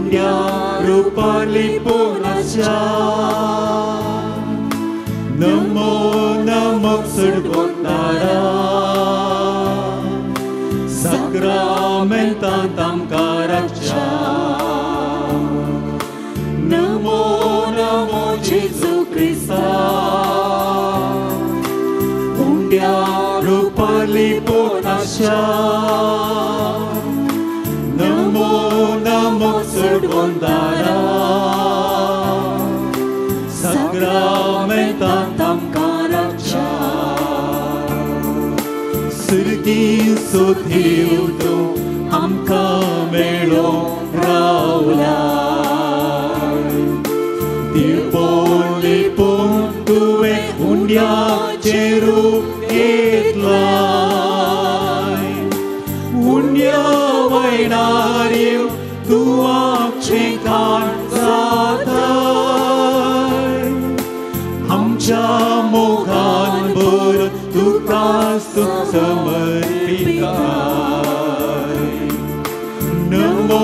उंड्या Rupali पोनाच्या Namo Namo सडगोतारा Sacramentant आमकां रक्षा नमो नमो जेजू Crysta उंड्या Rupali पोनाच्या Namo Namo सडगोंदारा Sacramentant आमकां रक्षा सर्गी सोथीव तो आमकां मेळो रावला दिवपोन लिपोन तुवें उंड्याचें रूप घेतलाय उंड्या वयणाऱ्यो तुवाचें कान जाताय आमच्या मोगान भरून तुका समर्पिताय नमो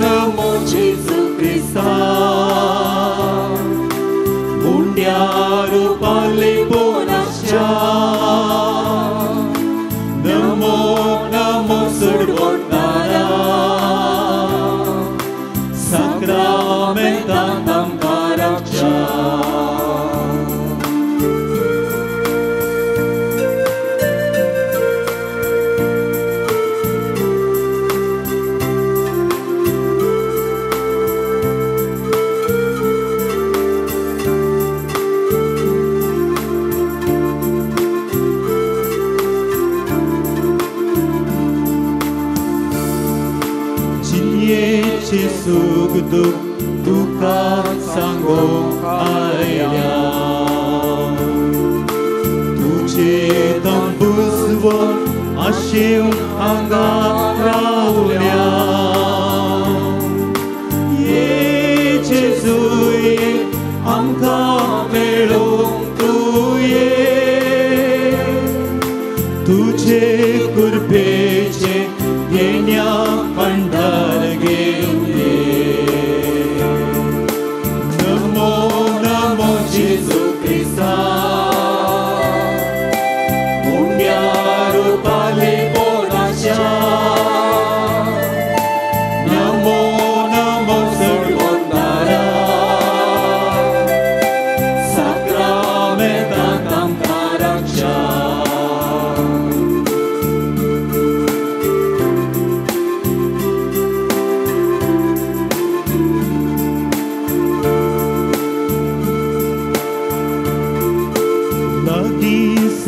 नमो जेजू क्रिस्ता उंड्या रुपाली पोनाच्या नमो नमो सडगोंदारा Sacramentant आमकां रक्षा Sugdu tuka sango aia tuce tambusvon ashiu anga raulia ye Jesuye amka melo tuye tuce kurpeche yenya pandar Jesus Christa uंड्या Rupali पोनाच्या Namo Namo सडगोंदारा Sacramentant आमकां रक्षा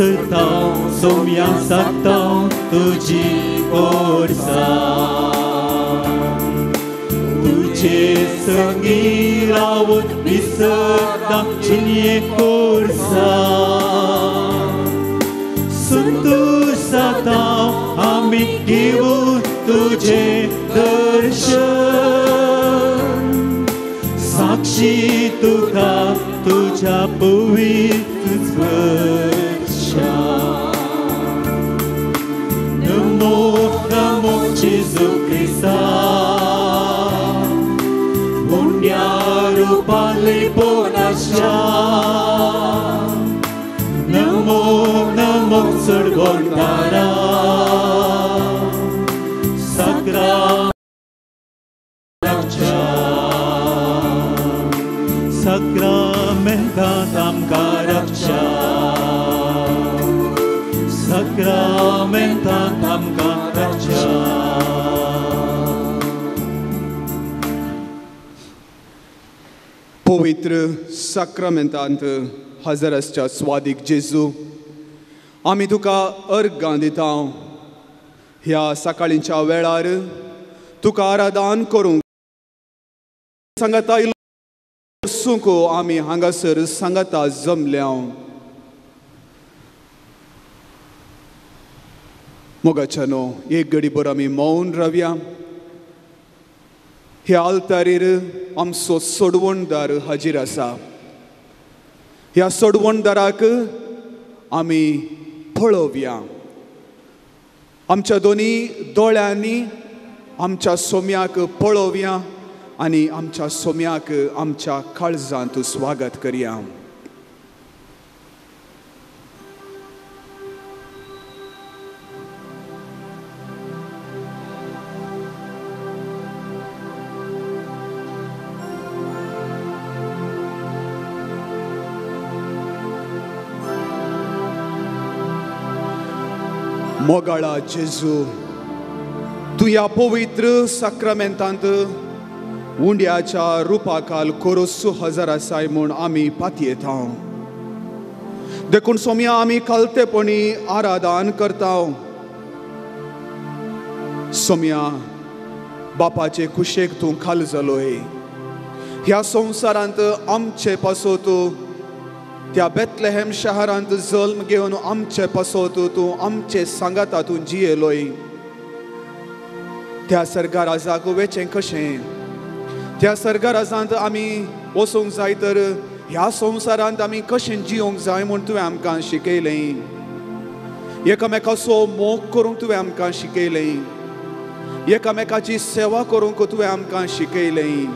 Sătau, somia satau, tuji orsa Tuce săngi raut, bisăta, cinie corsa Sântu satau, amit givu, tuce दर्शन साक्षी तुका तुझ्या पवित्र स्पर्शा नमो नमो जेजू Crysta उंड्या Rupali पोनाच्या Namo Namo सडगोंदारा Sacramentant आमकां रक्षा Sacramentant आमकां रक्षा पवित्र साक्रामेंतांत हजर आसच्या स्वादीक जेजू आमी तुका अर्गां दिता ह्या सकाळींच्या वेळार तुका आराधन करूंक सांगता सुको आमी हांगासर सांगता जमल्या मोगाच्यानो एक घडीभर आमी मौन रावया ह्या आल्तारीर आमचो सोडवणदार हाजीर आसा ह्या सोडवणदाराक आमी पळोवया आमच्या दोनी दोळ्यांनी आमच्या सोम्याक पळोवया आनी आमच्या सोम्याक आमच्या काळजांत स्वागत करया. मोगाळा जेजू, तू ह्या पवित्र साक्रामेंतांत उंड्याच्या रुपाकाल कोरोसू हजर आसाय म्हूण आमी पातयेता. देखून सोम्या आमी कालतेपणी आराधन करता. सोम्या, बापाचे कुशेक तूं खाल जालोय. ह्या संवसारांत आमचे पासोत त्या बेथलेहेम शहरांत जल्म घेवन आमचे पासोत तूं आमचे सांगातातून जियेलोय. त्या सर्गाराजाक वेचें कशें? त्या सर्गाराजांत आमी वचूंक जाय तर ह्या संवसारांत आमी कशें जियोंक जाय म्हूण तुवें आमकां शिकयलें. एकामेकाचो मोग करूंक तुवें आमकां शिकयलें. एकामेकाची सेवा करूंक तुवें आमकां शिकयलें.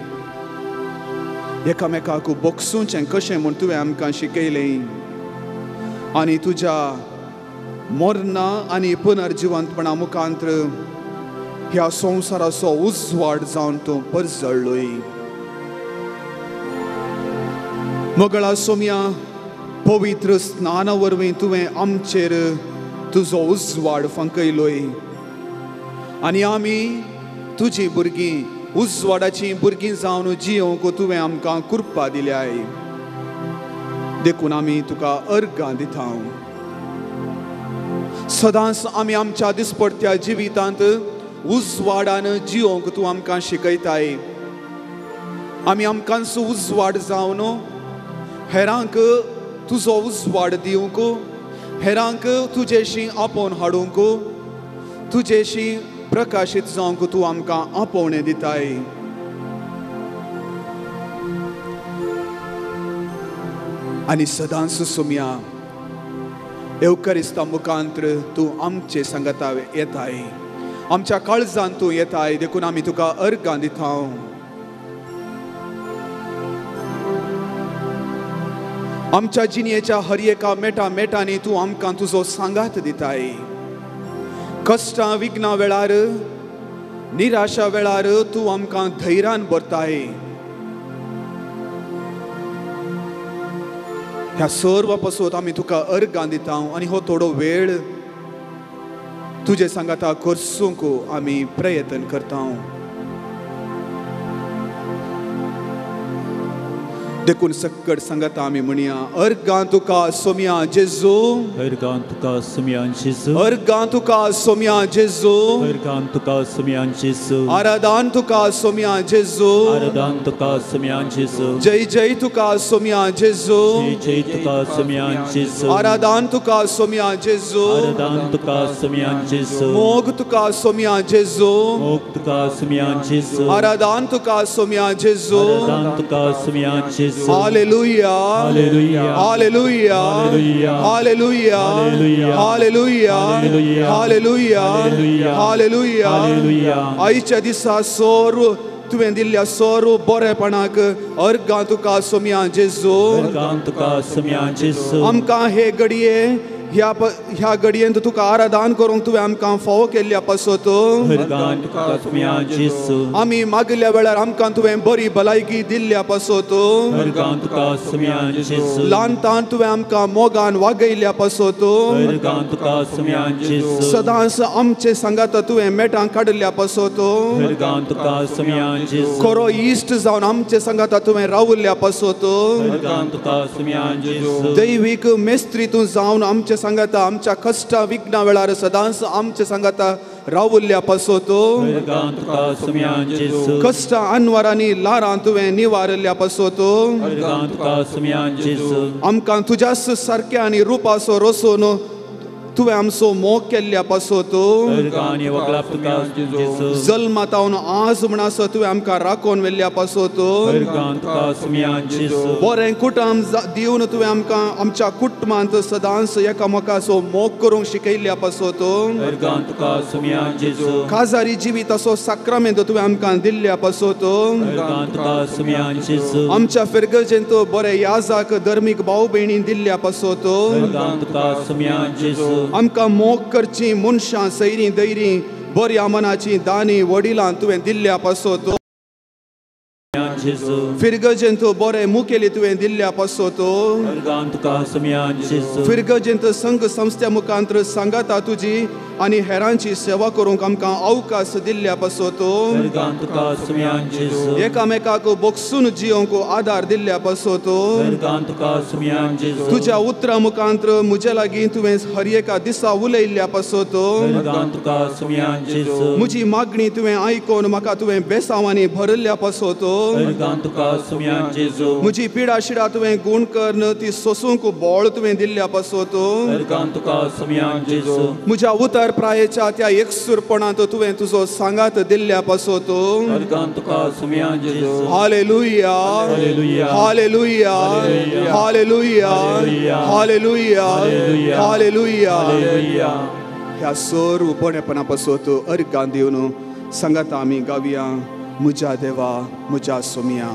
एकामेकाक बोगसूचें कशें म्हूण तुवें आमकां शिकयलें. आनी तुज्या मरणा आनी पुनर्जिवंतपणा मुखांत्र ह्या संवसाराचो उजवाड जावन तूं परजळ्ळोय. मोगळा सोम्या, पवित्र स्नाना वरवीं तुवें आमचेर तुजो उजवाड फंकयलोय. आनी आमी तुजी भुरगीं उजवाडाची भुरगीं जावन जियोंक तुवें आमकां कृपा दिल्याय. देखून आमी तुका अर्गां दिता. सदांच आमी आमच्या दिसपट्ट्या जिवितांत उजवाडान जियोंक तूं आमकां शिकयताय. आमी आमकांच उजवाड जावन हेरांक तुजो उजवाड दिवंक, हेरांक तुजेशी आपोवन हाडूंक, तुजेशी प्रकाशीत जावंक तूं आमकां आपोवणें दिताय. आनी सदांच सोम्या, एवकारिस्ता मुखांत्र तूं आमचे सांगाता येताय. आमच्या काळजांत तूं येताय. देखून आमी तुका अर्गां दिता. आमच्या जिणेच्या हर एका मेटांनी तूं आमकां तुजो सांगात दिताय. कश्टां विघ्नां वेळार, निराशा वेळार तूं आमकां धैर्यान भरताय. ह्या सर्व पासत आमी तुका अर्गां दिता. आनी हो थोडो वेळ तुजे सांगाता करसूंक आमी प्रयत्न करता. देखून सकट सांगाता आमी म्हणया, अर्गां तुका सोम्या जेजू, अर्गां तुका सोम्या जेजू, अर्गां तुका सोम्या जेजू, अर्गां तुका सोम्या जेजू, आराधन तुका सोम्या जेजू, आराधन तुका सोम्या जेजू, जय जय तुका सोम्या जेजू, जय जय तुका सोम्या जेजू, आराधन तुका सोम्या जेजू, आराधन तुका सोम्या जेजू, मोग तुका सोम्या जेजू, मोग तुका सोम्या जेजू, आराधन तुका सोम्या जेजू, आराधन तुका सोम्या जेजू. Hallelujah, hallelujah, hallelujah, hallelujah, hallelujah, hallelujah, hallelujah, hallelujah. आयच्या दिसा सर्व तुवें दिल्ल्या सर्व बरेपणाक अर्गां तुका सोम्या जेजू, अर्गां तुका सोम्या जेजू. आमकां हे घडये ह्या घडयेंत तुका आराधन करूंक तुवें आमकां फावो केल्ल्या पासत अर्गां तुका सोम्या जेजू. आमी मागल्या वेळार आमकां तुवें बरी भलायकी दिल्ल्या पासत अर्गां तुका सोम्या जेजू. ल्हानतान तुवें आमकां मोगान वागयल्या पासत अर्गां तुका सोम्या जेजू. सदांच आमचे सांगात तुवें मेटां काडल्या पासत अर्गां तुका सोम्या जेजू. खरो इश्ट जावन आमचे सांगात तुवें रावल्ल्या पासत अर्गां तुका सोम्या जेजू. दैवीक मेस्त्रीतूं जावन आमचे सांगाता आमच्या कष्टा विघ्ना वेळार सदांच आमचे सांगाता रावल्ल्या पासत अर्गां तुका सोम्या जेजू. कष्टा अनवरांनी लारां तुवें निवारल्या पासत अर्गां तुका सोम्या जेजू. आमकां तुज्याच सारक्या आनी रुपाचो रसून तुवें आमचो मोग केल्ल्या पासत अर्गांनी वगलाप तुका जेजू जल्मातावन आज म्हणसो तुवें आमकां राखोवन व्हेल्ल्या पासत अर्गां तुका सुमयान जेजू बरें कुटुंब दिवन तुवें आमकां आमच्या कुटुंबांत सदांच एकामेकाचो मोग करूंक शिकयल्ल्या पासत अर्गां तुका सुमयान जेजू काजारी जिविताचो साक्रामेंत तुवें आमकां दिल्ल्या पासत अर्गां तुका सुमयान जेजू आमच्या फिरगजेंत बरे याजाक धर्मीक भाव भयणी दिल्ल्या पासत अर्गां तुका सुमयान जेजू आमकां मोग करची मनशां सैरी दैरी बऱ्या मनाची दानी वडिलां तुवें दिल्ल्या पासत जेजू फिरगजेंत बरे मुखेली तुवें दिल्ल्या पासत अर्गां तुका सुमयान जेजू फिरगजेंत संघ संस्थे मुखांतर सांगाता तुजी आनी हेरांची सेवा करूंक आमकां अवकाश दिल्ल्या पासत अर्गां तुका सुमयान जेजू एकामेकाक बोगसून जियोंक आदार दिल्ल्या पासत अर्गां तुका सुमयान जेजू तुज्या उतरां मुखांतर म्हजे लागीं तुवें हर एका दिसा उलयल्ल्या पासत अर्गां तुका सुमयान जेजू म्हजी मागणी तुवें आयकोन म्हाका तुवें बेसांवांनी भरल्ल्या पासत अर्गां तुका सुमयान जेजू म्हजी पिडा शिडा तुवें गुण करन ती सोसूंक बोळ तुवें दिल्ल्या पासत अर्गां तुका सुमयान जेजू म्हज्या उतर प्रायेच्या त्या एकसुरपणांत तुवें तुजो सांगात दिल्ल्या पासत अर्गां तुका सुमयान जेजू hallelujah hallelujah hallelujah hallelujah hallelujah hallelujah hallelujah ह्या सर उबोणेपणा पासत अर्गां दिवन सांगात आमी गावया म्हज्या देवा म्हज्या सोमया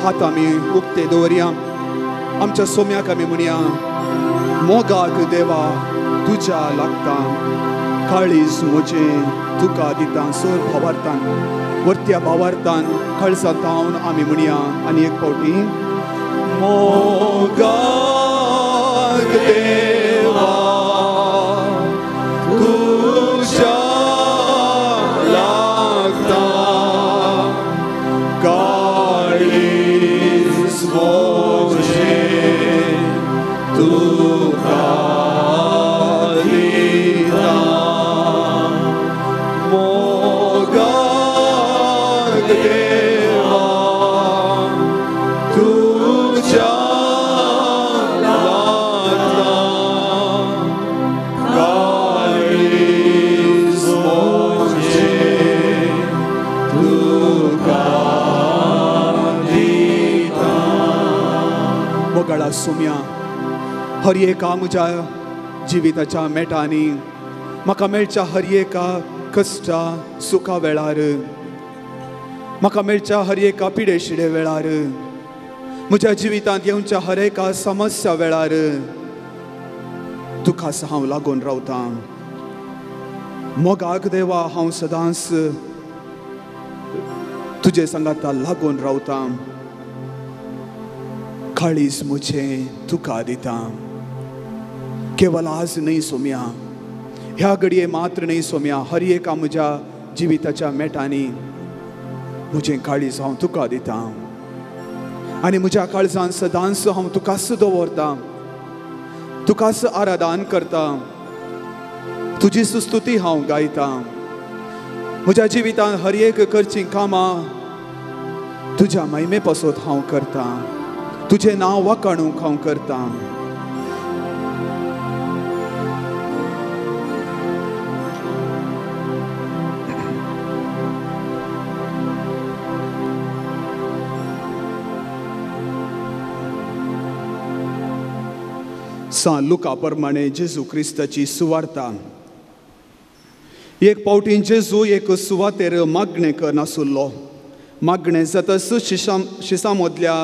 हात आमी उक्ते दवरया आमच्या सोम्याक आमी म्हणया मोगाक देवा तुझ्या लागता काळीज म्हजें तुका दिता सर भावार्थान वर्त्या भावार्थान खळसातावन आमी म्हणया आनी एक फावटी मोगाक देवा तुझ्या लागता काळीज म्हजें तुका दिता मोगाक देवा तुझ्या लागता काळीज म्हजें तुका दिता. मोगाळा सुम्या हर एका म्हज्या जिविताच्या मेटांनी म्हाका मेळच्या हर एका कश्टा सुखा वेळार म्हाका मेळच्या हर एका पिडेशिडे वेळार म्हज्या जिवितांत येवच्या हर एका समस्या वेळार तुकाच हांव लागून रावतां. मोगाक देवा हांव सदांच तुजे संगाता लागून रावतां. काळीज म्हजें तुका दिता. केवळ आज नाही सोम्या ह्या घडये मात्र नाही सोम्या हर एका म्हज्या जिविताच्या मेटांनी म्हजें काळीज हांव तुका दिता आनी म्हज्या काळजांत सदांच हांव तुकाच दवरतां. तुकाच आराधन करता. तुजी स्तुती हांव गायता. म्हज्या जिवितांत हर एक करचीं कामां तुज्या महिमे पासत हांव करता. तुजें नांव वाखाणूंक हांव करता. सान लुका प्रमाणे जेजू क्रिस्ताची सुवार्ता. एक फावटी जेजू एक सुवातेर मागणें करनासुल्लो. मागणें जाताच शिसां मदल्या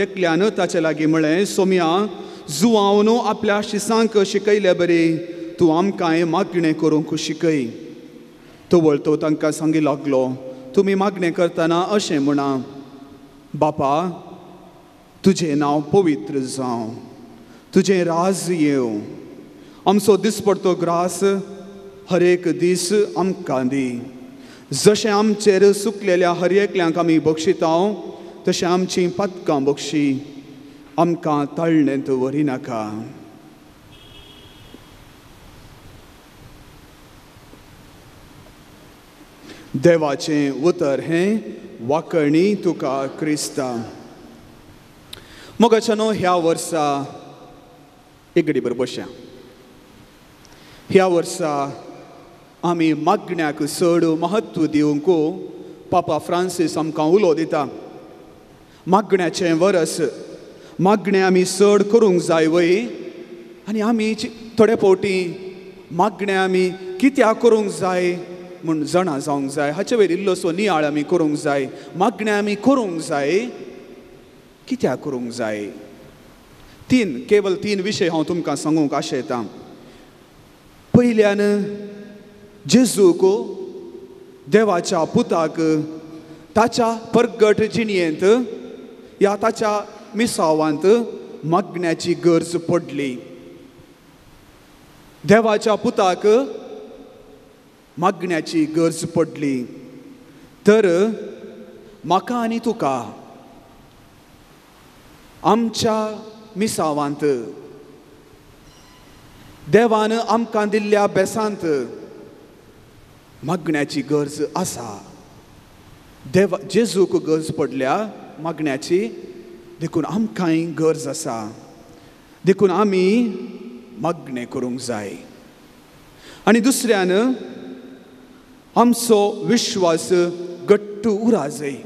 एकल्यान ताचे लागीं म्हळें सोम्या जुवांव न्हू आपल्या शिसांक शिकयले बरे तूं आमकांय मागणें करूंक शिकय. तो वळतो तांकां सांगी लागलो तुमी मागणें करतना अशें म्हणा बापा तुजें नांव पवित्र जावं. तुजें राज येवं. आमचो दिसपडतो ग्रास हर एक दीस आमकां दी. जशें आमचेर सुकलेल्या हर एकल्यांक आमी बक्षिता तशें आमचीं पातकां बक्षी. आमकां ताळणेंत व्हरिनाका. देवाचें उतर हें वाकणी तुका क्रिस्ता. मोगाच्यानो ह्या वर्सा एक घडी बरोबर बसया. ह्या वर्सा आमी मागण्याक चड महत्व दिवंक पापा फ्रांसीस आमकां उलो दिता. मागण्याचें वर्स मागणें आमी चड करूंक जाय वय आनी आमी थोडे फावटी मागणें आमी कित्याक करूंक जाय म्हूण जाणा जावंक जाय. हाचे वयर इल्लोसो नियाळ आमी करूंक जाय. मागणें आमी करूंक जाय कित्याक करूंक जाय. केवल तीन विशय हांव तुमकां सांगूंक आशेतां. पयल्यान जेजूक देवाच्या पुताक ताच्या परगट जिणयेंत या ताच्या मिसावांत मागण्याची गरज पडली. देवाच्या पुताक मागण्याची गरज पडली. तर म्हाका आनी तुका आमच्या मिसावांत देवान आमकां दिल्ल्या बेसांत मागण्याची गरज आसा. जेजूक गरज पडल्या मागण्याची देखून आमकांय गरज आसा. देखून आमी मागणें करूंक जाय. आनी दुसऱ्यान आमचो विश्वास घट्ट उरा जाय.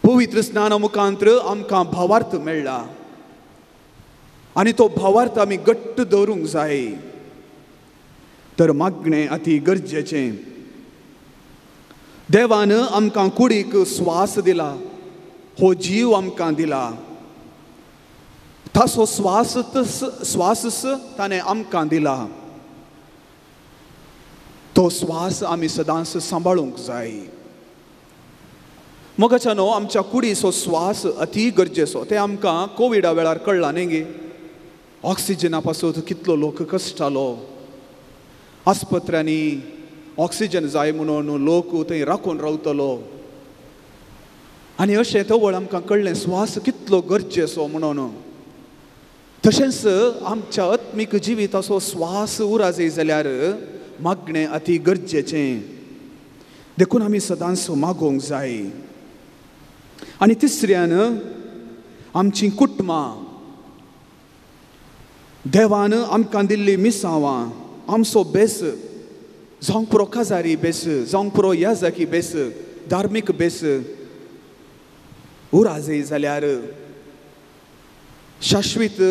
पवित्र स्नाना मुखांतर आमकां भावार्थ मेळ्ळा आनी तो भावार्थ आमी घट्ट दवरूंक जाय. तर मागणें अति गरजेचें. देवान आमकां कुडीक स्वास दिला. हो जीव आमकां दिला. तासो स्वास ताणें आमकां दिला. तो स्वास आमी सदांच सांबाळूंक जाय. मोगाच्यानो आमच्या कुडीचो स्वास अति गरजेचो. ते आमकां कोविडा वेळार कळ्ळां न्ही गे. ऑक्सिजना पासून कितलो लोक कश्टालो. आस्पत्र्यांनी ऑक्सिजन जाय म्हणून लोक थंय राखून रावतलो. आनी अशें तवळ आमकां कळ्ळें स्वास कितलो गरजेचो म्हणून. तशेंच आमच्या आत्मीक जिविताचो स्वास उरा जाय जाल्यार मागणें अति गरजेचें. देखून आमी सदांच मागोवंक जाय. आनी तिसऱ्यान आमचीं कुटुंबां, देवान आमकां दिल्लीं मिसांवां, आमचो बेस जावंक पुरो काजारी बेस, जावंक पुरो याजाकी बेस, धार्मीक बेस उरा जाय जाल्यार, शाश्वीत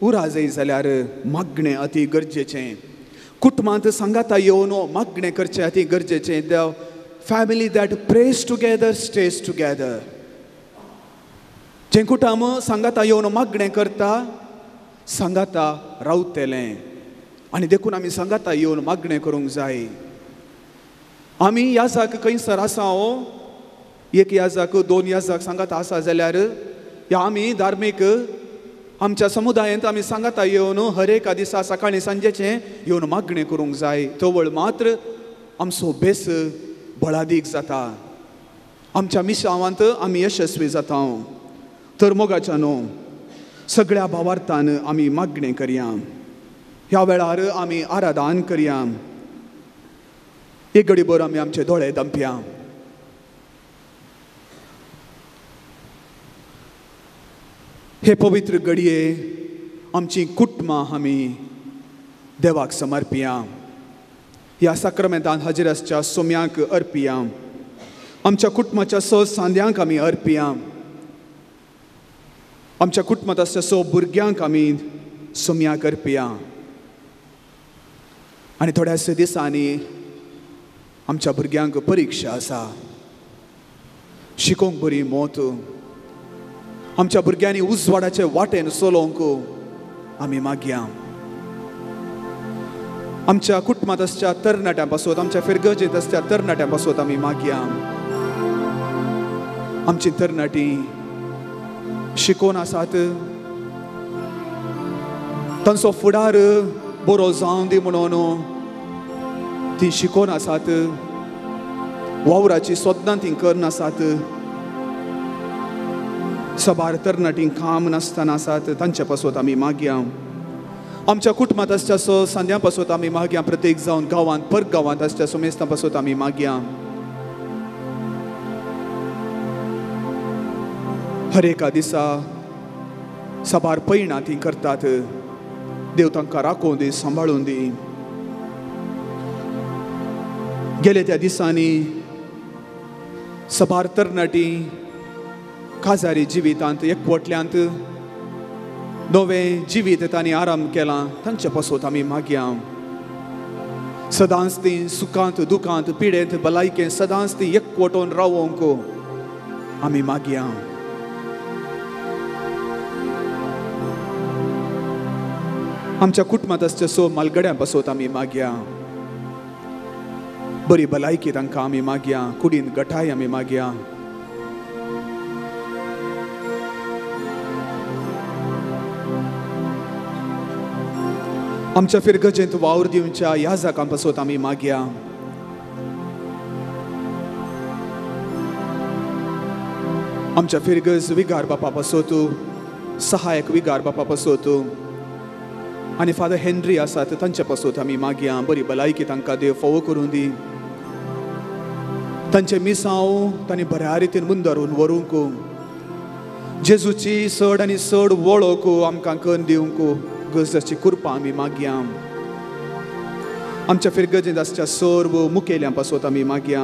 उरा जाय जाल्यार मागणें अति गरजेचें. कुटुंबांत सांगाता येवन मागणें करचें अति गरजेचें. The family that praise together stage together. जें कुटुंब सांगाता येवन मागणें करता, सांगाता रावतलें. आनी देखून आमी सांगाता येवन मागणें करूंक जाय. आमी याजाक खंयसर आसा, एक याजाक 2 याजाक सांगाता आसा जाल्यार या आमी धार्मीक आमच्या समुदायांत आमी सांगाता येवन हर एका दिसा सकाळीं सांजेचें येवन मागणें करूंक जाय. तवळ मात्र आमचो बेस बळादीक जाता. आमच्या मिसांवांत आमी यशस्वी जाता. तर मोगाच्यानो सगळ्या भावार्थान आमी मागणें करया. ह्या वेळार आमी आराधन करया. एक घडीभर आमी आमचे दोळे धांपया. हे पवित्र घडये आमची कुटुंबां आमी देवाक समर्पिया. ह्या साक्रमेंतान हजरसच्या सोम्यांक अर्पिया. आमच्या कुटुंबाच्या सांद्यांक आमी अर्पिया. आमच्या कुटुंबांत आसच्या भुरग्यांक आमी सोम्याक अर्पिया. आनी थोड्याच दिसांनी आमच्या भुरग्यांक परिक्षा आसा. शिकोवंक बरी मोत. आमच्या भुरग्यांनी उजवाडाचे वाटेन चलोवंक आमी मागया. आमच्या कुटुंबांत आसच्या तरणाट्यां पासून, आमच्या फिरगजेंत आसच्या तरणाट्यां पासून आमी मागया. आमची तरणाटीं शिकोवन आसात, तांचो फुडार बरो जावं दी म्हणून ती शिकोवन आसात. वावराची सोदनां ती करन आसात. सबार तरणाटीं काम नासतना आसात, तांच्या पासून आमी मागया. आमच्या कुटुंबांत आसच्या सांद्यां पासून आमी मागया. प्रत्येक जावन गांवांत परगांवांत आसच्या मेस्तां पासून आमी मागया. हर एका दिसा सबार पैणां ती करतात. देव तांकां राखूं दी, सांबाळून दी. गेले त्या दिसांनी सबार तरणाटीं काजारी जिवितांत एकवटल्यांत नवें जिवीत तांणी आराम केलां. तांचे पासून आमी मागया. सदांच ती सुखांत दुखांत पिडेंत भलायकेंत सदांच ती एकवटून रावोंक आमी मागया. आमच्या कुटुंबांत आसच्या मालगड्यां पासून आमी मागया. बरी भलायकी तांकां आमी मागया. कुडीन गटाय आमी मागया. आमच्या फिरगजेंत वावर दिवच्या ह्या जागां पासून आमी मागया. आमच्या फिरगज विगार बापा पासून, सहायक विगार बापा पासून आनी फादर हेनरी आसात तांचे पासून आमी मागया. बरी भलायकी तांकां देव फोव करूं दी. तांचे मिसांव तांणी बऱ्या रितीन मुंदरून व्हरूंक, जेजूची चड आनी चड वळख आमकां करून दिवंक गरजेची कृपा आमी मागया. आमच्या फिरगजेंत आसच्या सर्व मुखेल्यां पासून आमी मागया.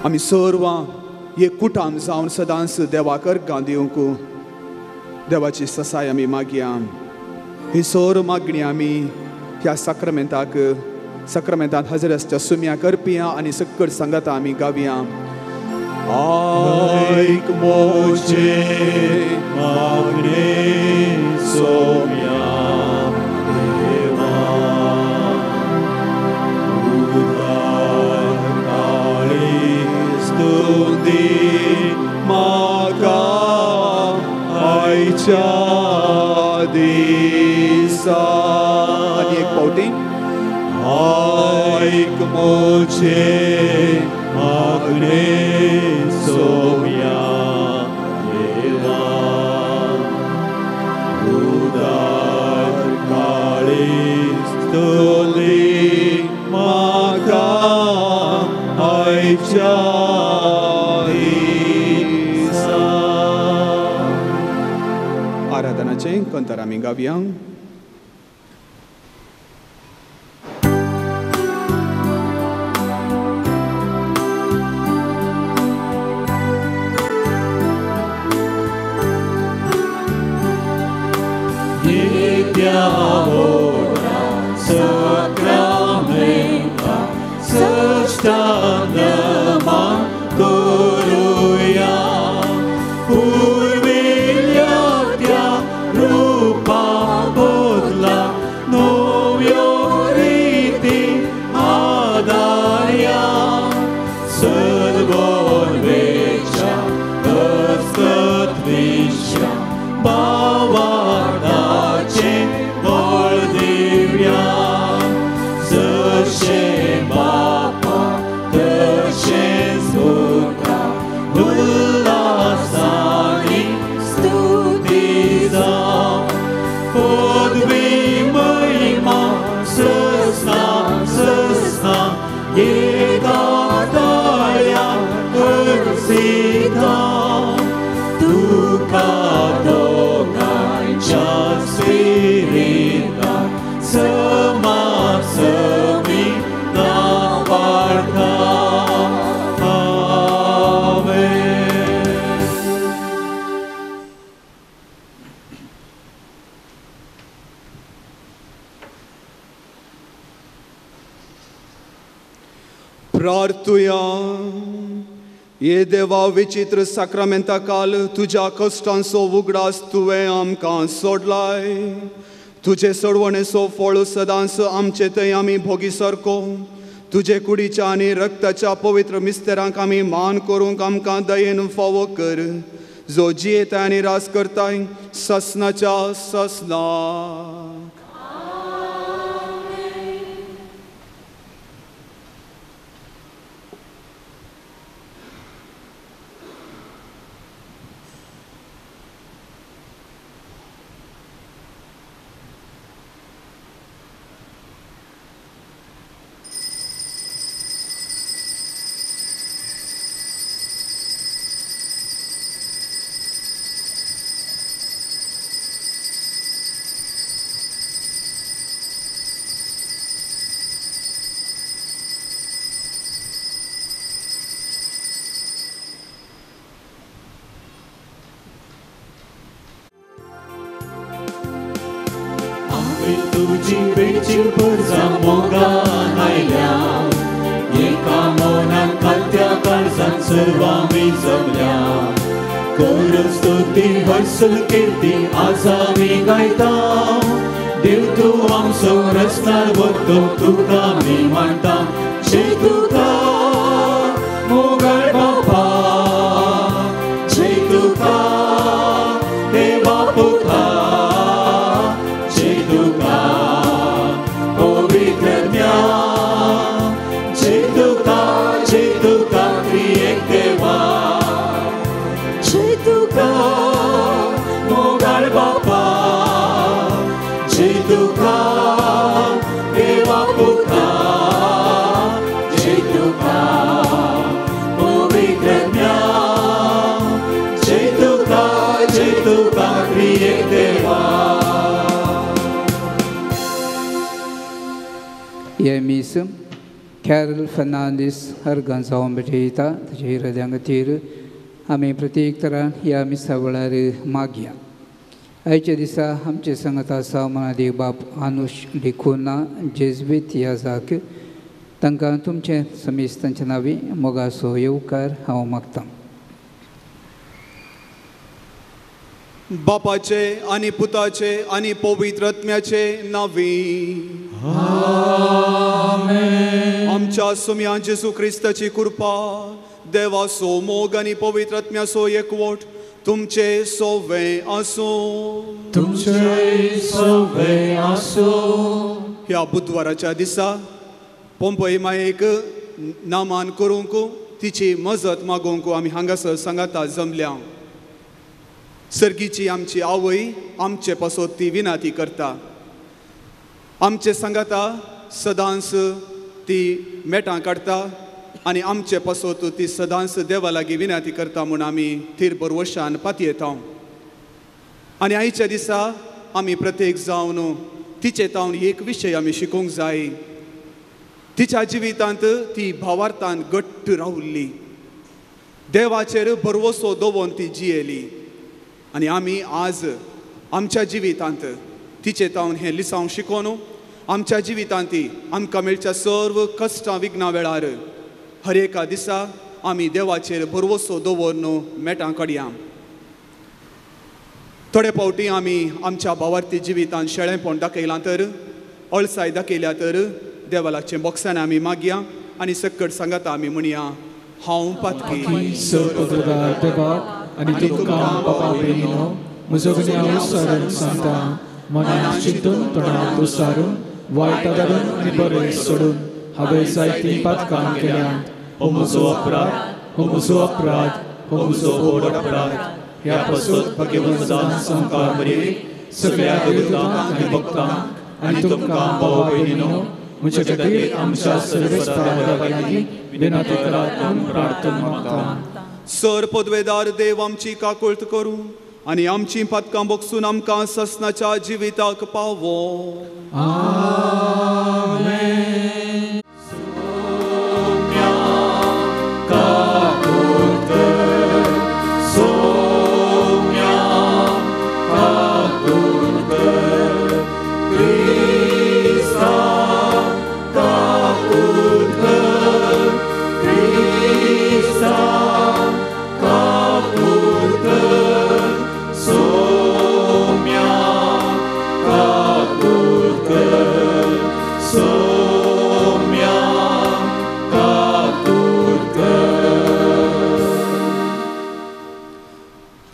आमी सर्वां एक कुटाम जावन सदांच देवाक अर्गां दिवंक देवाची ससाय आमी मागया. ही सर्व मागणी आमी ह्या साक्रमेंतांत हजर आसच्या सुम्याक अर्पिया आनी सकयल सांगाता आमी गावया. ऐक मोचे मागणे सोम्या देवा उदार काळी स्तुती मागा आईच्या दिसा आणि एक पावटी ऐक मोचे मागणे सोम्या देवा उदार काळी स्तुती मागा आईच्या दिसा. आराधनाचे कंतर आमी गावया. Sacramenta, săștanăman coruia, urmiliatea rupa bodla, novioriti adaria, sălborvecea, ăstătvișa, bavardace, moldivia, zășe bapa, tășe zburca, ulasani, studiza, podvi măima, săsna, săsna, e gataia, hărsita, tu ca dogai cea spirita, să mi na parca. Amen. प्रार्थुया. ये देवा विचित्र साक्रामेंटा काल तुझ्या कष्टांचो उगडास तुवें आमकां सोडलाय. तुझे सोडवणेचो फळ सदांच आमचे थंय आमी भोगी सारको तुझे कुडीच्या आनी रक्ताच्या पवित्र मिस्तेरांक आमी मान करूंक आमकां दयेन फावो कर, जो जियेताय आनी रास करताय ससनाच्या ससनाक. तुझी बेचील परजा मोगान आयल्या, एका मौनान खालत्या काळजान सर्व आमी जमल्या. कर स्तुती हर्सल कीर्ती आज आमी गायता, देव तूं आमचो रचणार बद्दो तुका आमी मानता. जय तुका मोगाळ बापा, जय तुका देवा पुता, Yemíssim, Carol Fernandes Harganzaum Betita, Jira Dangatir, Ami Pratikara, Yamis Savalari Magia. Aici disa Hamche Sangata Samana de Bab Anush Dikuna, Jesuit Yazak, तांकां तुमचे समेस्तांच्या नांवी मोगाचो येवकार हांव मागतां. बापाचे आनी पुताचे आनी पवित्र आत्म्याचे नांवी. आमच्या सुम्या जेसू क्रिस्ताची कृपा, देवाचो मोग आनी पवित्र आत्म्याचो एकवट तुमचे सोवे आसूं. तुमचे सोवे आसूं. ह्या बुधवाराच्या दिसा पोंपई मायेक नामान करूंक तिची मजत मागूंक आमी हांगासर सांगाता जमल्या. सर्गीची आमची आवय आमचे पासत ती विनाती करता. आमचे सांगाता सदांच ती मेटां काडटा आनी आमचे पासत ती सदांच देवा लागीं विनाती करता म्हूण आमी थीर बरवशान पाती येता. आनी आयच्या दिसा आमी प्रत्येक जावन तिचे तावन एक विशय आमी शिकूंक जाय. तिच्या जिवितांत ती भावार्थान घट्ट रावल्ली, देवाचेर भरवोसो दवरून ती जियेली. आनी आमी आज आमच्या जिवितांत तिचे तावन हें लिसांव शिकोवन आमच्या जिवितांत आमकां मेळच्या सर्व कश्टां विघ्नां वेळार हर एका दिसा आमी देवाचेर भरवोसो दवरून मेटां काडया. थोडे फावटी आमी आमच्या भावार्थी जिवितांत शेळेपण दाखयलां तर, अळसाय दाखयल्या तर देवालाचे बोक्सान आमी मागया आनी सकट सांगाता आमी म्हणया, हांव पातकी सपदरदार देवाक आनी तुमकां बापा भयणीनो, म्हजो गुन्यांव सारून सांगता. मनान चिंतून तोंडान दुसारून वायटादारून आनी बरें सोडून हांवें जायतीं पातकां केल्यात. हो म्हजो अपराध, हो म्हजो अपराध, हो म्हजो व्हड अपराध. ह्या पासत भगवंतान संकार बरी सगळ्या देवतांक आनी भक्तांक आनी तुमकां भावा भयणीनो, म्हजे खातीर आमच्या सर्वेस्पराक लागीं विनंती करात म्हूण प्रार्थना मागता. सर पदवेदार देव आमची काकुळट करूं आनी आमची पातकां बोगसून आमकां ससनाच्या जिविताक पावो. आमेन.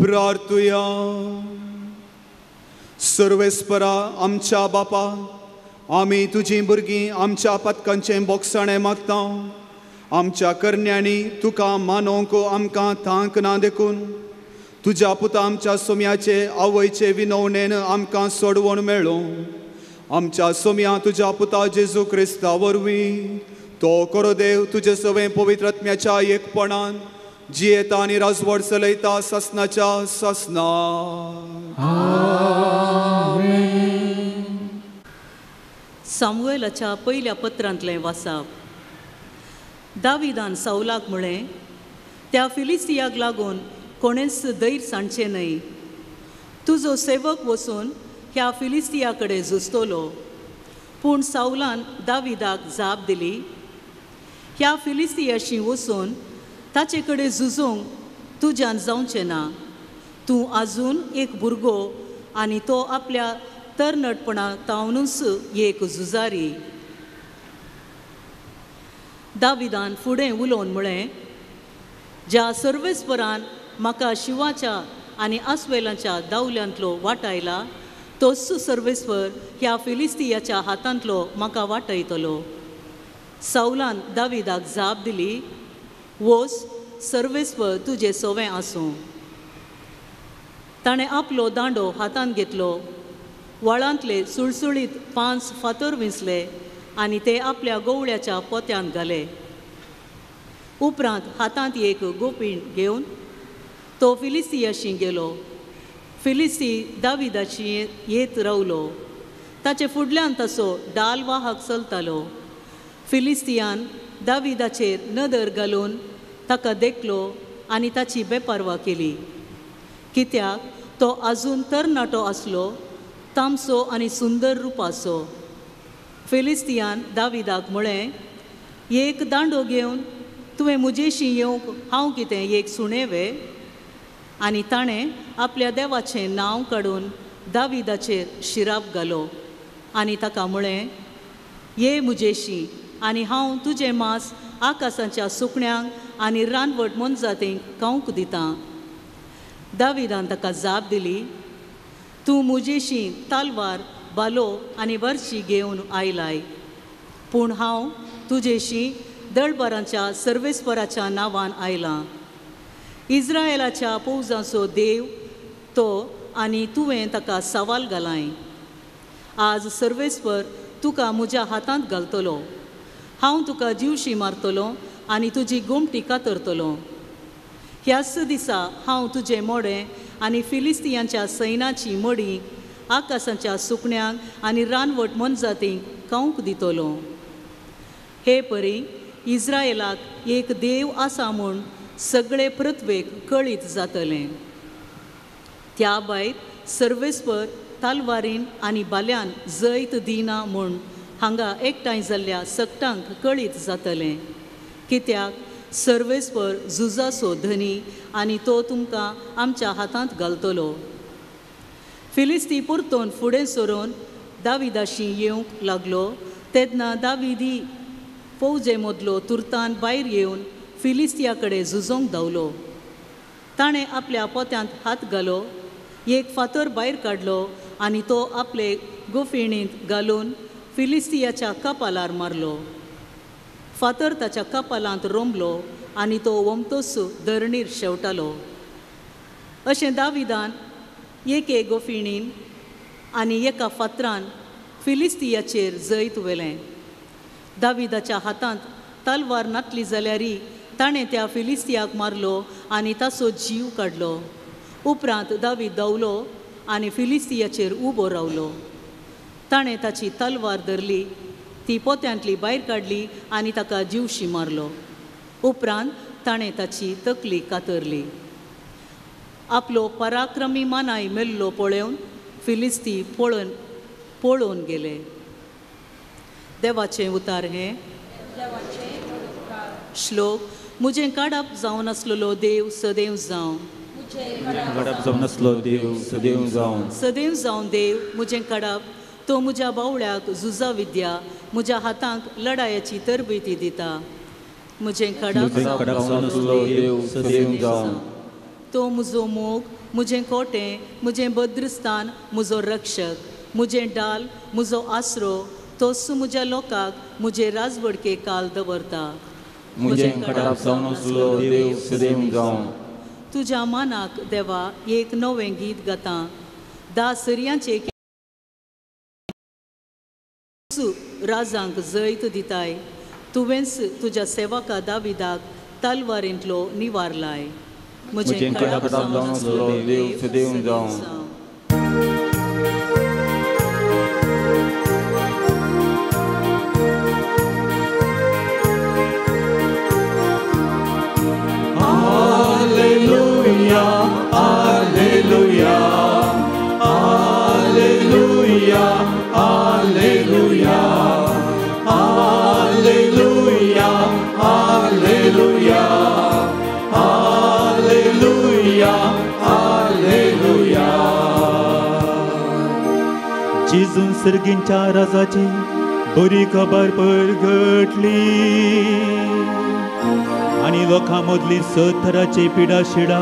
प्रार्थुया. सर्वेस्परा आमच्या बापा, आमी तुजीं भुरगीं आमच्या पातकांचें बोगसाणें मागता. आमच्या करण्यांनी तुका मानोवंक आमकां थांक ना देखून तुज्या पुता आमच्या सोम्याचे आवयचे विनवणेन आमकां सोडवण मेळ्ळो. आमच्या सोम्या तुज्या पुता जेजू क्रिस्ता वरवीं तो कोरो देव तुजे सवें पवित्र आत्म्याच्या एकपणान जियेता आनी राजवट चलयता ससनाच्या ससना. सामुएलाच्या पयल्या पत्रांतलें वाचप. दाविदान साऊलाक म्हळें, त्या फिलिस्तियाक लागून कोणेच दैर सांडचें न्हय. तुजो सेवक वचून ह्या फिलिस्तिया कडेन झुजतलो. पूण साऊलान दाविदाक जाप दिली, ह्या फिलिस्तियाशी वचून ताचे कडेन झुजोवंक तुज्यान जावचें ना. तूं आजून एक भुरगो आनी तो आपल्या तरणटपणा तावनूच एक झुजारी. दाविदान फुडें उलोवन म्हळें, ज्या सर्वेस्परान म्हाका शिवाच्या आनी आस्वेलांच्या दावल्यांतलो वाटायला, तोच सर्वेस्वर ह्या फिलिस्तियाच्या हातांतलो म्हाका वाटयतलो. साऊलान दाविदाक जाप दिली, वोस, सर्वेस्वर तुजें सोवें आसूं. ताणें आपलो दांडो हातांत घेतलो, वळांतले सुळसुळीत 5 फातर विंचले आनी ते आपल्या गवळ्याच्या पोत्यांत घाले. उपरांत हातांत एक गोपीण घेवन तो फिलिस्तियाशी गेलो. फिलिस्ती दाविदाची येत रावलो. ताचे फुडल्यान ताचो डाल वाहक चलतालो. फिलिस्तियान दाविदाचेर नदर घालून ताका देखलो आनी ताची बेपारवा केली, कित्याक तो आजून तरणाटो आसलो, तामसो आनी सुंदर रुपाचो. फिलिस्तियान दाविदाक म्हळें, एक दांडो घेवन तुवें मुजेशी येवंक हांव कितें एक सुणेवे. आनी ताणें आपल्या देवाचें नांव काडून दाविदाचेर शिराप घालो आनी ताका म्हळें, ये मुजेशी आनी हांव तुजें मांस आकाशाच्या सुकण्यांक आनी रानवट मनजातींक खावंक दितां. दाविदान ताका जाप दिली, तूं मुजेशी तालवार बालो आनी वर्ची घेवन आयलाय, पूण हांव तुजेशी दळबरांच्या सर्वेस्पराच्या नांवान आयलां. इस्रायेलाच्या पौजांचो देव तो आनी तुवें ताका सवाल घालाय. आज सर्वेस्पर तुका म्हज्या हातांत घालतलो. हांव तुका जीवशी मारतलो आनी तुजी गोमटी कातरतलो. ह्याच दिसा हांव तुजें मोडें आनी फिलिस्तियांच्या सैनाची मडी आकाशाच्या सुकण्यांक आनी रानवट मनजातींक खावंक दितलो. हे परी इस्रायेलाक एक देव आसा म्हूण सगळे पृथ्वेक कळीत जातलें. त्या भायर सर्वेस्पर तालवारीन आनी बाल्यान जैत दिना म्हूण हांगा एकठांय जाल्ल्या सकटांक कळीत जातलें. कित्याक सर्वेस्पर झुजाचो धनी आनी तो तुमकां आमच्या हातांत घालतलो. फिलिस्ती परतून फुडें सरून दाविदाशी येवंक लागलो तेन्ना दाविदी फौजे मदलो तुर्तान भायर येवन फिलिस्तिया कडेन झुजोंक धांवलो. ताणें आपल्या पोत्यांत हात घालो, एक फातर भायर काडलो आनी तो आपले गोफिणींत घालून फिलिस्तियाच्या कपालार मारलो. फातर ताच्या कपालांत रोंबलो आनी तो वमतोस धरणीर शेवटालो. अशें दाविदान एके गोफिणीन आनी एका फातरान फिलिस्तियाचेर जैत व्हेलें. दाविदाच्या हातांत तलवार नातली जाल्यारय ताणें त्या फिलिस्तियाक मारलो आनी ताचो जीव काडलो. उपरांत दावीद धांवलो आनी फिलिस्तियाचेर उबो रावलो. ताणें ताची तलवार धरली, ती पोत्यांतली भायर काडली आनी ताका जीवशी मारलो. उपरांत ताणें ताची तकली कातरली. आपलो पराक्रमी मानाय मेल्लो पळोवन फिलिस्ती पळोवन गेले. देवाचें उतार हें. श्लोक. मुजें काडप जावन आसलेलो देव सदैव जावं. सदैव जावं देव मुजें काडप. तो म्हज्या बावळ्याक झुजा विद्या, म्हज्या हातांक लढायाची तरबेती दिता. म्हजें काडप तो म्हजो मोग, म्हजें कोटें, म्हजें भद्रस्थान, म्हजो रक्षक, म्हजें डाल, म्हजो आसरो. तोच म्हज्या लोकांक म्हजे राजवडके काल दवरता. तुज्या मानाक देवा एक नवें गीत गाता. दासऱ्यांचे राजांक जैत दिताय. तुवेंच तुज्या सेवका दाविदाक तलवारींतलो निवारलाय. म्हजें कडप जावन आसलो देव सदैव जावं. Alleluia, Alleluia, Alleluia, Alleluia, Alleluia, Alleluia, Alleluia, Alleluia. जेजून सर्गींच्या राजाची बरी खबर परगटली आनी लोकां मदली सतराची पिडा शिडा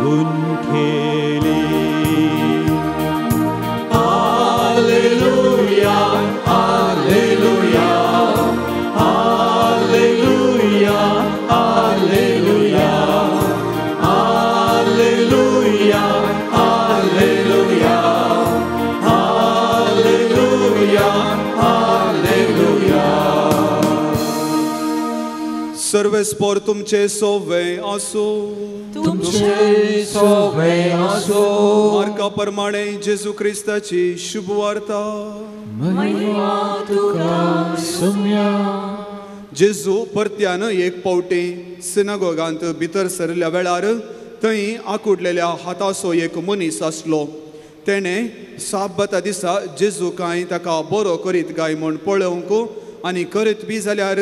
गुंखेली. Alleluia, Alleluia, Alleluia, Alleluia, Alleluia, Alleluia, Alleluia, Alleluia. सर्वेस्पर तुमचे सोवे आसो. तुमचे सोवे आसो. मार्का प्रमाणे जेजू क्रिस्ताची शुभ वार्ता. महिमा तुका सौम्या. जेजू परत्यान एक पावटी सिनागोगांत भितर सरल्या वेळार थंय आंकुडलेल्या हाताचो एक मनीस आसलो. तेणें साबता दिसा जेजू कांय ताका बरो करीत काय म्हूण पळोवंक आनी करीत बी जाल्यार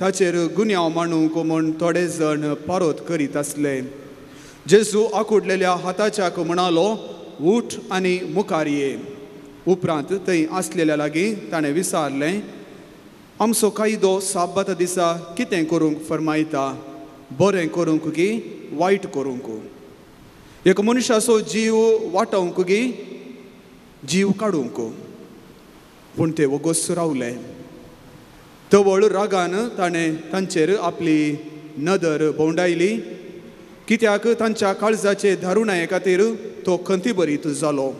ताचेर गुन्यांव मांडूंक म्हूण थोडे जण पारोत करीत आसले. जेजू आंकुडलेल्या हाताच्याक म्हणालो, उठ आनी मुखार ये. उपरांत थंय आसलेल्या लागीं ताणें विचारलें, आमचो कायदो साबात दिसा कितें करूंक फरमायता, बरें करूंक की वायट करूंक? एक मनशाचो जीव वाटावंक की जीव काडूंक? पूण ते वगोस रावले. तवळ रागान ताणें तांचेर आपली नदर भोंवडायली, कित्याक तांच्या काळजाचे धारुणाये खातीर तो खंतीभरीत जालो.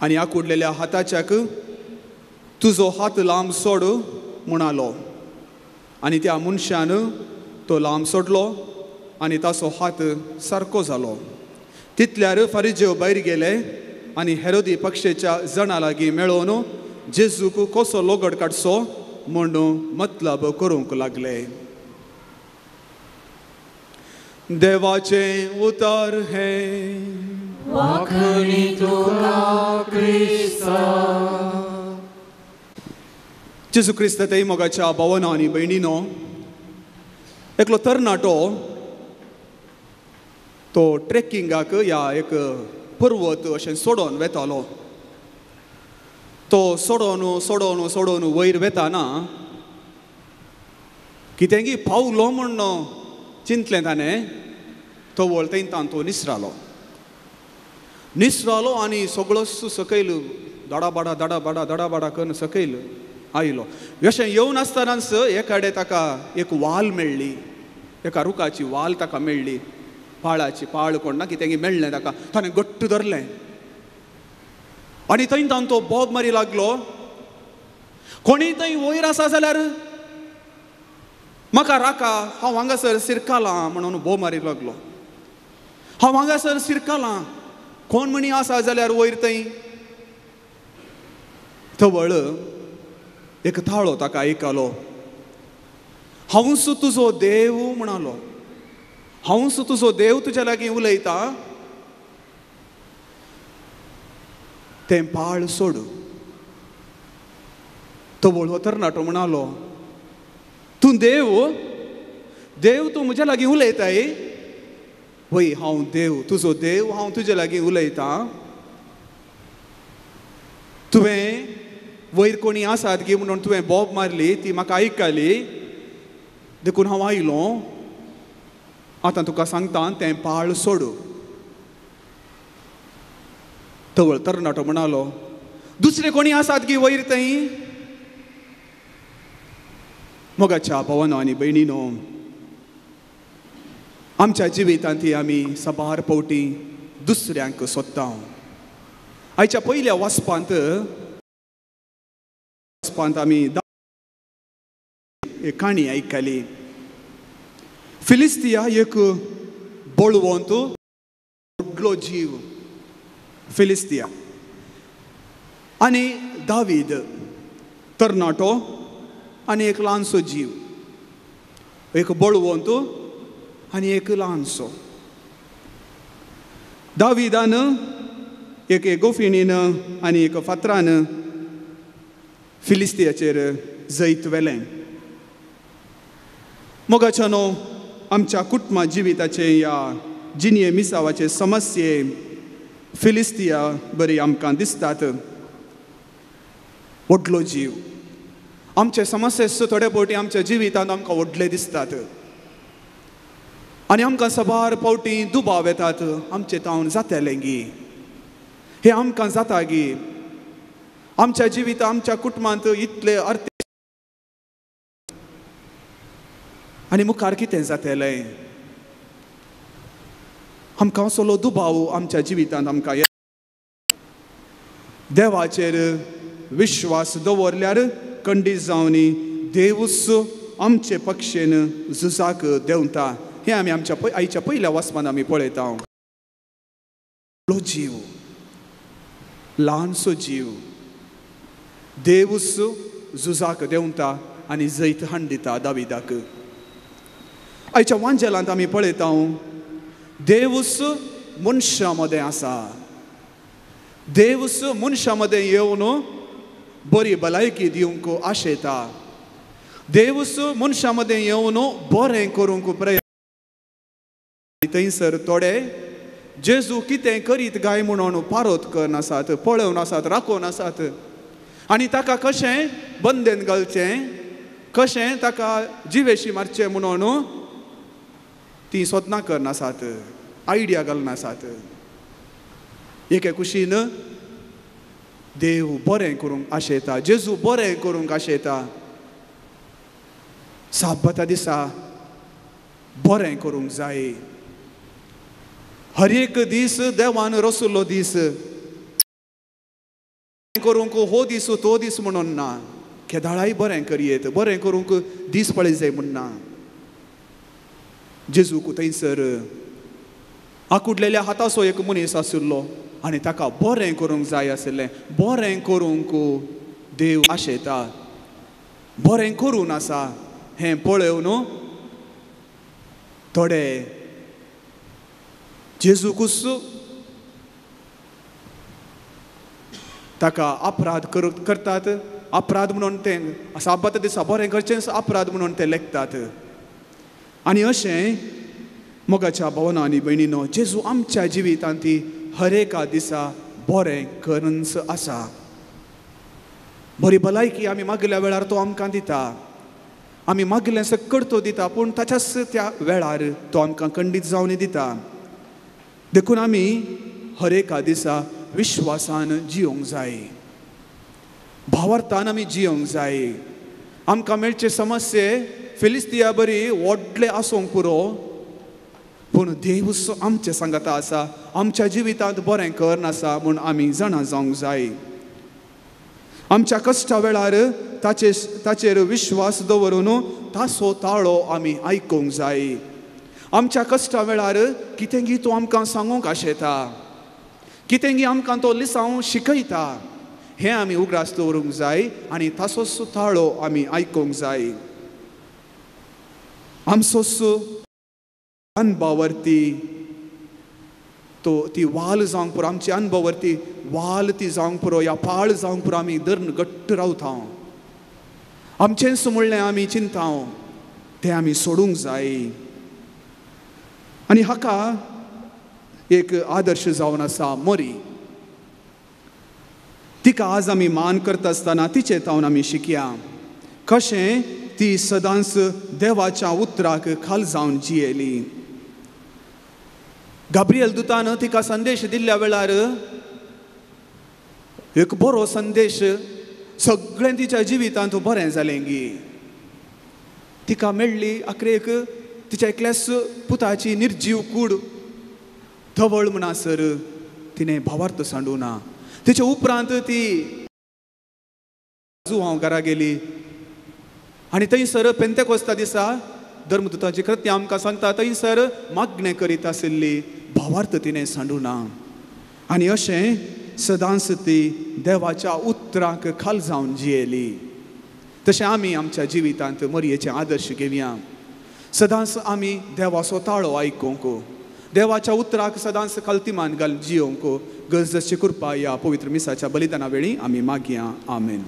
आनी आंकुडलेल्या हाताच्याक, तुजो हात लांब सोड म्हणालो. आनी त्या मनशान तो लांब सोडलो आनी ताचो हात सारको जालो. तितल्यार फारिजेव भायर गेले आनी हेरोदी पक्षेच्या जाणां लागीं मेळोवन जेजूक कसो लोगड काडचो म्हूण मतलब करूंक लागले. देवाचे उतर हे. जेजू क्रिस्त ते मोगाच्या भावांनो आनी भयणीनो, एकलो तरणाटो तो ट्रेकिंगाक या एक पर्वत अशें सोडून वेतालो. तो सोडून सोडून सोडून वयर वेताना कितेंगी पावलो म्हण चिंतलें ताणें. तो वळटयतान तो निसरालो आनी सगळो सकयल दडाबाडा दडाबाडा दडाबाडा करून सकयल आयलो. अशें येवन आसतनाच एकाडे ताका एक वाल मेळ्ळी, एका रुखाची वाल ताका मेळ्ळी, पाळाची पाळ कोण ना कितेंगी मेळ्ळें ताका. ताणें घट्ट धरलें आनी थंयतान तो बोब मारी लागलो, कोणीय थंय वयर आसा जाल्यार म्हाका राका, हांव हांगासर शिरकालां म्हणून बोब मारी लागलो. हांव हांगासर शिरकालां, कोण म्हणी आसा जाल्यार वयर थंय. थवळ एक थाळो ताका आयकलो. हांवूच तुजो देव म्हणालो, हांवूच तुजो देव तुज्या लागीं उलयता, तें पाळ सोड. थवळ हो तरणाटो म्हणालो, तूं देव? देव तूं म्हज्या लागीं उलयताय? वय, हांव देव, तुजो देव, हांव तुज्या लागीं उलयतां. तुवें वयर कोणी आसात गी म्हणून तुवें बोब मारली, ती म्हाका आयकली, देखून हांव आयलो. आतां तुका सांगता, तें पाळ सोड. थवळ तरणाटो म्हणालो, दुसरे कोणी आसात गी वयर थंय? मोगाच्या भावांनो आनी भयणीनो, आमच्या जिवितांत आमी सबार फावटी दुसऱ्यांक सोदता. आयच्या पयल्या वाचपांत आमी एक काणी आयकली. फिलिस्तिया एक बळवंत व्हडलो जीव. फिलिस्तिया आनी दावीद तरणाटो आनी एक ल्हानसो जीव. एक बळवंत आनी एक ल्हानसो. दावीदान एक गोफिणीन आनी एक फातरान फिलिस्तियाचेर जैत वेलें. मोगाच्यानो, आमच्या कुटुंबा जिविताचे या जिनिये मिसावाचे समस्ये फिलिस्तिया बरी आमकां दिसतात. व्हडलो जीव. आमचे समस्ये थोडे फावटी आमच्या जिवितांत आमकां व्हडले दिसतात आनी आमकां सबार फावटी दुबाव येतात. आमचे तावन जातलें गी, हें आमकां जाता गी, आमच्या जिवितांत आमच्या कुटुंबांत इतले अर्थ आनी मुखार कितें जातलें. आमकां असलो दुबाव आमच्या जिवितांत आमकां देवाचेर विश्वास दवरल्यार खंडीत जावन देवूच आमचे पक्षेन झुजाक देंवता. हें आमी आमच्या आयच्या पयल्या वचपान आमी पळयता. जीव, ल्हानसो जीव, देवूच झुजाक देंवता आनी जैत हांडिता दाविदाक. आयच्या वांजेलांत आमी पळयता देवूच मनशा मदें आसा. देवूच मनशा मदें येवन बरी भलायकी दिवंक आशेता. देवूस मनशा मध्ये येवन बरें करूंक प्रयत्न थंयसर थोडे जेजू कितें करीत गाय म्हणून पारोत करन आसात, पळोवन आसात, राखोवन आसात आनी ताका कशें बंदेन घालचें, कशें ताका जिवेशी मारचें म्हणून ती सोदनां करन आसात, आयडिया घालन आसात. एके कुशीन देव बरें करूंक आशेता, जेजू बरें करूंक आशेता. साबता दिसा बरें करूंक जाय. हर एक दीस देवान रचलो दीस करूंक हो दीस तो दीस म्हणून ना. केदाळाय बरें करयेत, बरें करूंक दीस पळय जाय म्हण ना. जेजूक थंयसर आंकुडलेल्या हाताचो एक मनीस आशिल्लो आनी ताका बरें करूंक जाय आसलें. बरें करूंक देव आशेता. बरें करून आसा हें पळोवन थोडे जेजूकूच ताका अपराध करतात. अपराध म्हणून तें साबत दिसा बरें करचें अपराध म्हणून ते लेखतात. आनी अशें मोगाच्या भावना आनी भयणीनो, जेजू आमच्या जिवितांत हर एका दिसा बरें करनच आसा. बरी भलायकी आमी मागल्या वेळार तो आमकां दिता. आमी मागलें सकट तो दिता, पूण ताच्याच त्या वेळार तो आमकां खंडीत जावन दिता. देखून आमी हर एका दिसा विश्वासान जियोंक जाय, भावार्थान आमी जियोंक जाय. आमकां मेळचे समस्ये फिलिस्तिया बरी व्हडले आसूंक पुरो, पूण देवूच आमचे सांगता आसा, आमच्या जिवितांत बरें करन आसा म्हूण आमी जाणा जावंक जाय. आमच्या कश्टा वेळार ताचेर विश्वास दवरून ताचो ताळो आमी आयकूंक जाय. आमच्या कश्टा वेळार कितेंगी तो आमकां सांगूंक आशेता, कितेंगी आमकां तो लिसांव शिकयता, हें आमी उगडास दवरूंक जाय आनी ताचोच ताळो आमी आयकूंक जाय. आमचोच अनुभवावरती तो ती वाल जावंक पुरो, आमची अनुभवावरती वाल ती जावंक पुरो, या पाळ जावंक पुरो आमी धरून घट्ट रावता. आमचेंच म्हणलें आमी चिंता तें आमी सोडूंक जाय. आनी हाका एक आदर्श जावन आसा मरी. तिका आज आमी मान करता आसतना तिचे तावन आमी शिकया कशें ती सदांच देवाच्या उतराक खाल जावन जियेली. गाब्रिएल दुतान तिका संदेश दिल्ल्या वेळार एक बरो संदेश, सगळें तिच्या जिवितांत बरें जालें गी. तिका मेळ्ळी आखरेक तिच्या एकल्याच पुताची निर्जीव कूड धवळ म्हणसर तिणें भावार्थ सांडूं ना. तिचे उपरांत ती हांव घरा गेली आनी थंयसर पेंतेकोस्ता दिसा धर्मदुताची कृत्य आमकां सांगता, थंयसर मागणें करीत आशिल्ली भावार्थ तिणें सांडूं ना. आनी अशें सदांच ती देवाच्या उतराक खाल जावन जियेली. तशें आमी आमच्या जिवितांत मरयेचे आदर्श घेवया. सदांच आमी देवाचो ताळो आयकूंक, देवाच्या उतराक सदांच खालतीमान घाल जियोंक गरजेची कृपा ह्या पवित्र मिसाच्या बलिदाना वेळी आमी मागया. आमेन.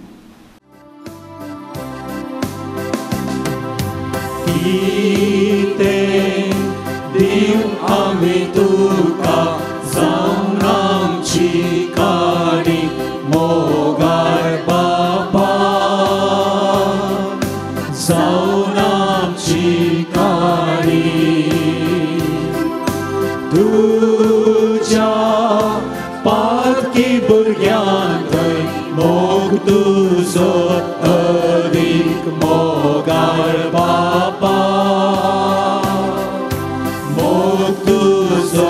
देव आमी तुका जावन आमची काडी मोगाळ बाबा, जावन आमची काडी तुज्या पातकी भुरग्यां थंय मोग तुजो अदीक मोगाळ बाबा, मोग तुजो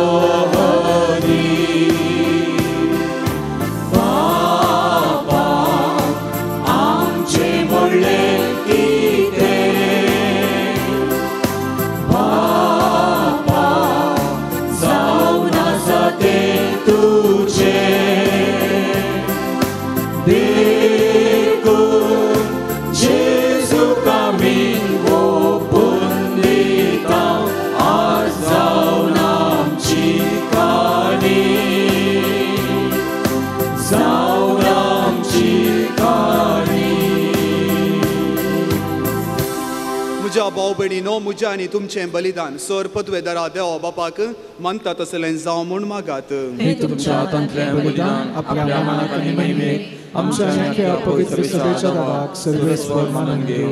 बाबा. आमचे मोडले कितें बाबा, जावन आसा तें तुजें देव. भयणीनो मुझे आनी तुमचें बलिदान सर पतवेदारा देवा बापाक मानता तसलें जावं म्हूण मागात. हे तुमच्या हातांतलें बलिदान आपल्या मनाक आनी महिमेक आमच्या अख्ख्या पवित्र सभेच्या दाराक सर्वेस्पर मानून घेव.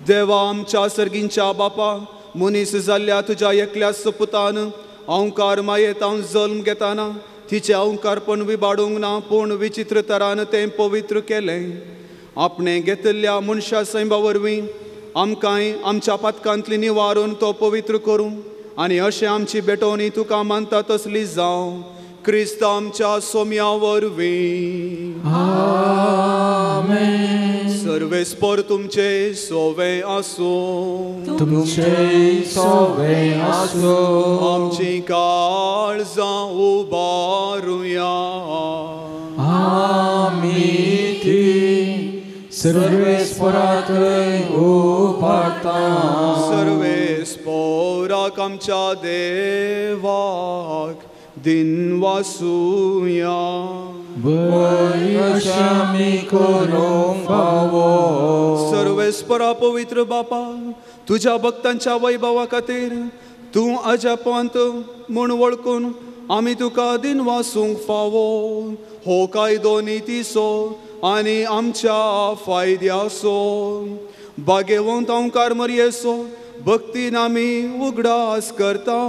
देवा आमच्या सर्गींच्या बापा, मनीस जाल्ल्या तुज्या एकल्या सपुतान अहंकार मायेत हांव जल्म घेताना तिचे अहंकारपण विबाडूंक ना, पूण विचित्र तरान तें पवित्र केलें. आपणे घेतिल्ल्या मनशा सैमा वरवीं आमकांय आमच्या पातकांतली निवारून तो पवित्र करूं आनी अशें आमची बेटोवणी तुका मानता तसली जावं. क्रिस्त आमच्या सोम्या वरवीं. आमेन. सर्वेस्पर तुमचे सोवे आसूं. तुमचे सोवे आसूं. आमची काळजां उबारुया. आमी ती सर्वेस्पराक उबारता. सर्वेस्पराक आमच्या देवाक दिन वासुया. आमी करूंक फावो. सर्वेस्परा पवित्र बापा, तुझ्या भक्तांच्या वैभवा खातीर तूं अजापांत म्हूण वळखून आमी तुका दिन वासूंक फावो. हो कायदो नितीसो आनी आमच्या फायद्यासो. बागेवंत अहंकार मर्येसो भक्तीन आमी उगडास करता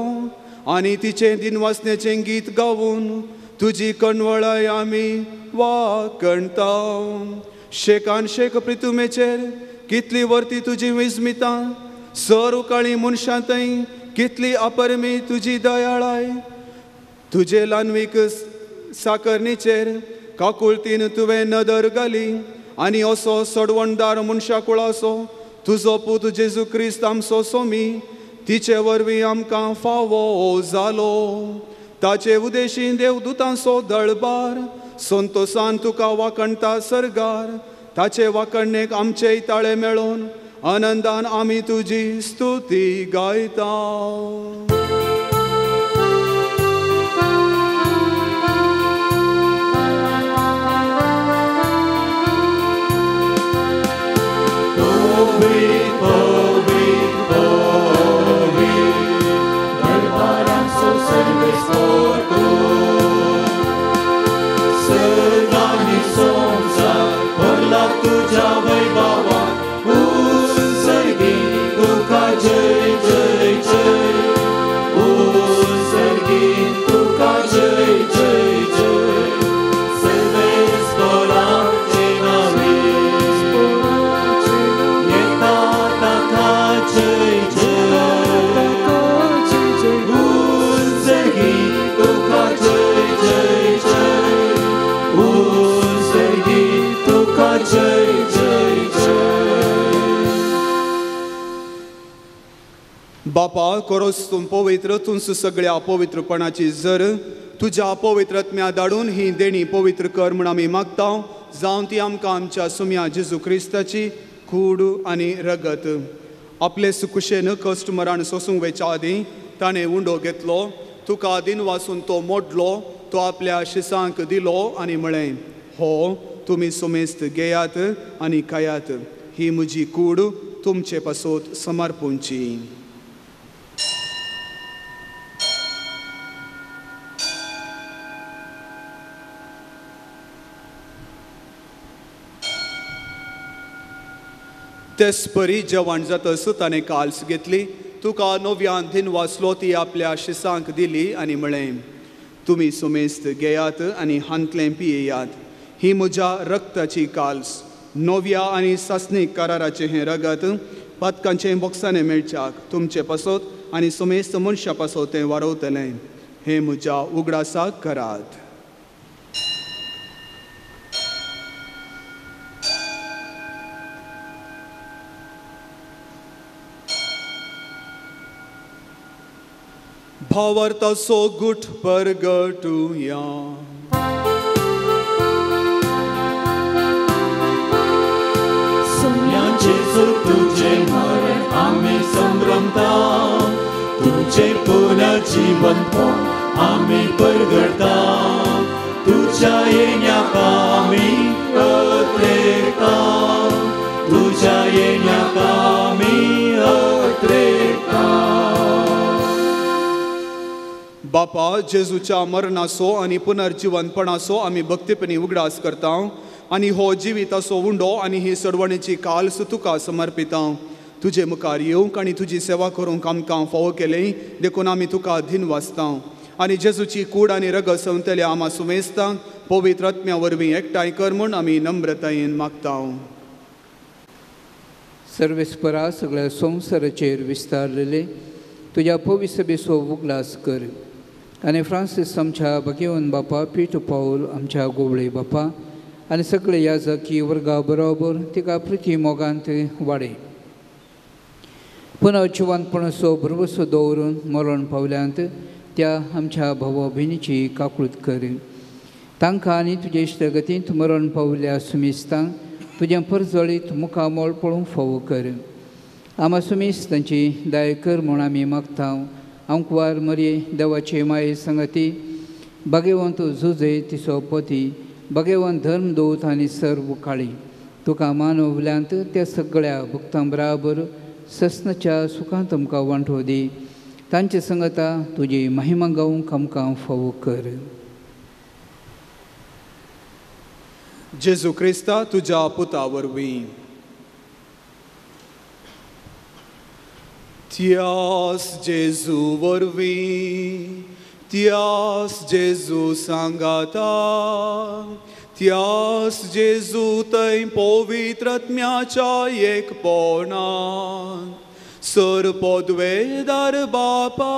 आनी तिचे दिनवासनेचें गीत गावून तुजी कणवळाय आमी वाकणता. शेकान शेक प्रितुमेचेर कितली वर्ती तुजी विस्मिता, सर उकाळी मनशांतय कितली अपरमी तुजी दयाळाय. तुजे लानवीक साकरणीचेर काकुळतीन तुवें नदर घाली आनी असो सडवणदार मनशा कुळासो तुजो पूत जेजू क्रिस्त आमचो सोमी तिचे वरवीं आमकां फावो जालो. ताचे उदेशीं देवदूतांचो दळबार संतोषान तुका वाकणटा सरगार. ताचे वाकणणेक आमचेय ताळे मेळोन आनंदान आमी तुजी स्तुती गायता. बापा, कोरोस तूं पवित्र, तुंस सगळ्या पवित्रपणाची जर तुज्या पवित्रत्म्या धाडून ही देणी पवित्र कर म्हूण आमी मागता. जावं ती आमकां आमच्या सुम्या जेजू क्रिस्ताची कूड आनी रगत. आपले सुकुशेन कश्ट मरण सोसूंक वयच्या आदीं ताणें उंडो घेतलो. तुका दिन वासून तो मोडलो, तो आपल्या शिसांक दिलो आनी म्हळें, हो तुमी सुमेस्त घेयात आनी खायात. ही म्हजी कूड तुमचे पासोत समर्पूंची. तेसपरी जेवण जातस ताणें काल्स घेतली. तुका नव्यान दिन वाचलो ती आपल्या शिसांक दिली आनी म्हळें, तुमी सुमेस्त घेयात आनी हांतलें पियेयात. ही म्हज्या रक्ताची काल्स, नव्या आनी सासणीक कराराचें हें रगत पातकांचें बोक्साने मेळच्याक तुमचे पासोत आनी सुमेस्त मनशा पासोत तें वारवतलें. हें म्हज्या उगडासाक करात. भावार्थाचो गुट परगटुया. जेजू तुझे मरण आमी संभ्रमता, तुझे पुनर्जीवनपण आमी परगडता. तुझ्या येण्याक आमी अत्रेता, तुझ्या येण्याक आमी अत्रेता. बापा जेजूच्या मरणाचो आनी पुनर्जीवनपणाचो आमी भक्तीपणी उगडास करता आनी हो जिविताचो उंडो आनी ही सडवणेची काल्स तुका समर्पिता. तुजे मुखार येवंक आनी तुजी सेवा करूंक आमकां फावो केलें देखून आमी तुका धीन वाचता आनी जेजूची कूड आनी रगत संतल्या आमा सुमेस्तांक पवित्र आत्म्या वरवीं एकठांय कर म्हूण आमी नम्रतायेन मागता. सर्वेस्परा सगळ्या संवसाराचेर विस्तारलेले तुज्या पवित्र सभेचो उगडास कर आनी फ्रांसीस आमच्या भगीवन बापा पीठ पावल आमच्या गोवळे बापा आनी सगळे याजकी वर्गा बरोबर तिका प्रिती मोगांत वाडय. पुनः जिवंतपणाचो भरवसो दवरून मरण पावल्यांत त्या आमच्या भावा भयणीची काकूळट कर. तांकां आनी तुजे इश्टगतींत मरण पावल्या सुमेस्तांक तुजें परजळीत मुखामोळ पळोवंक फावो कर. आमा सुमेस्तांची दया कर म्हूण आमी मागता. आमकां मरये देवाचे माये संगती भगवंत झुजे तिचो पती भगवंत धर्मदूत आनी सर्व काळी तुका मानवल्यांत त्या सगळ्या भक्तां बराबर ससनाच्या सुखांत आमकां वांटो दी. तांचे संगता तुजी महिमा गावंक आमकां फावो कर. जेजू क्रिस्ता तुज्या पुता वरवीं त्यास जेजू वरवीं त्यास जेजू सांगाता त्यास जेजू थंय पवित्र आत्म्याच्या एकपणान सर्वपदवेदार बापा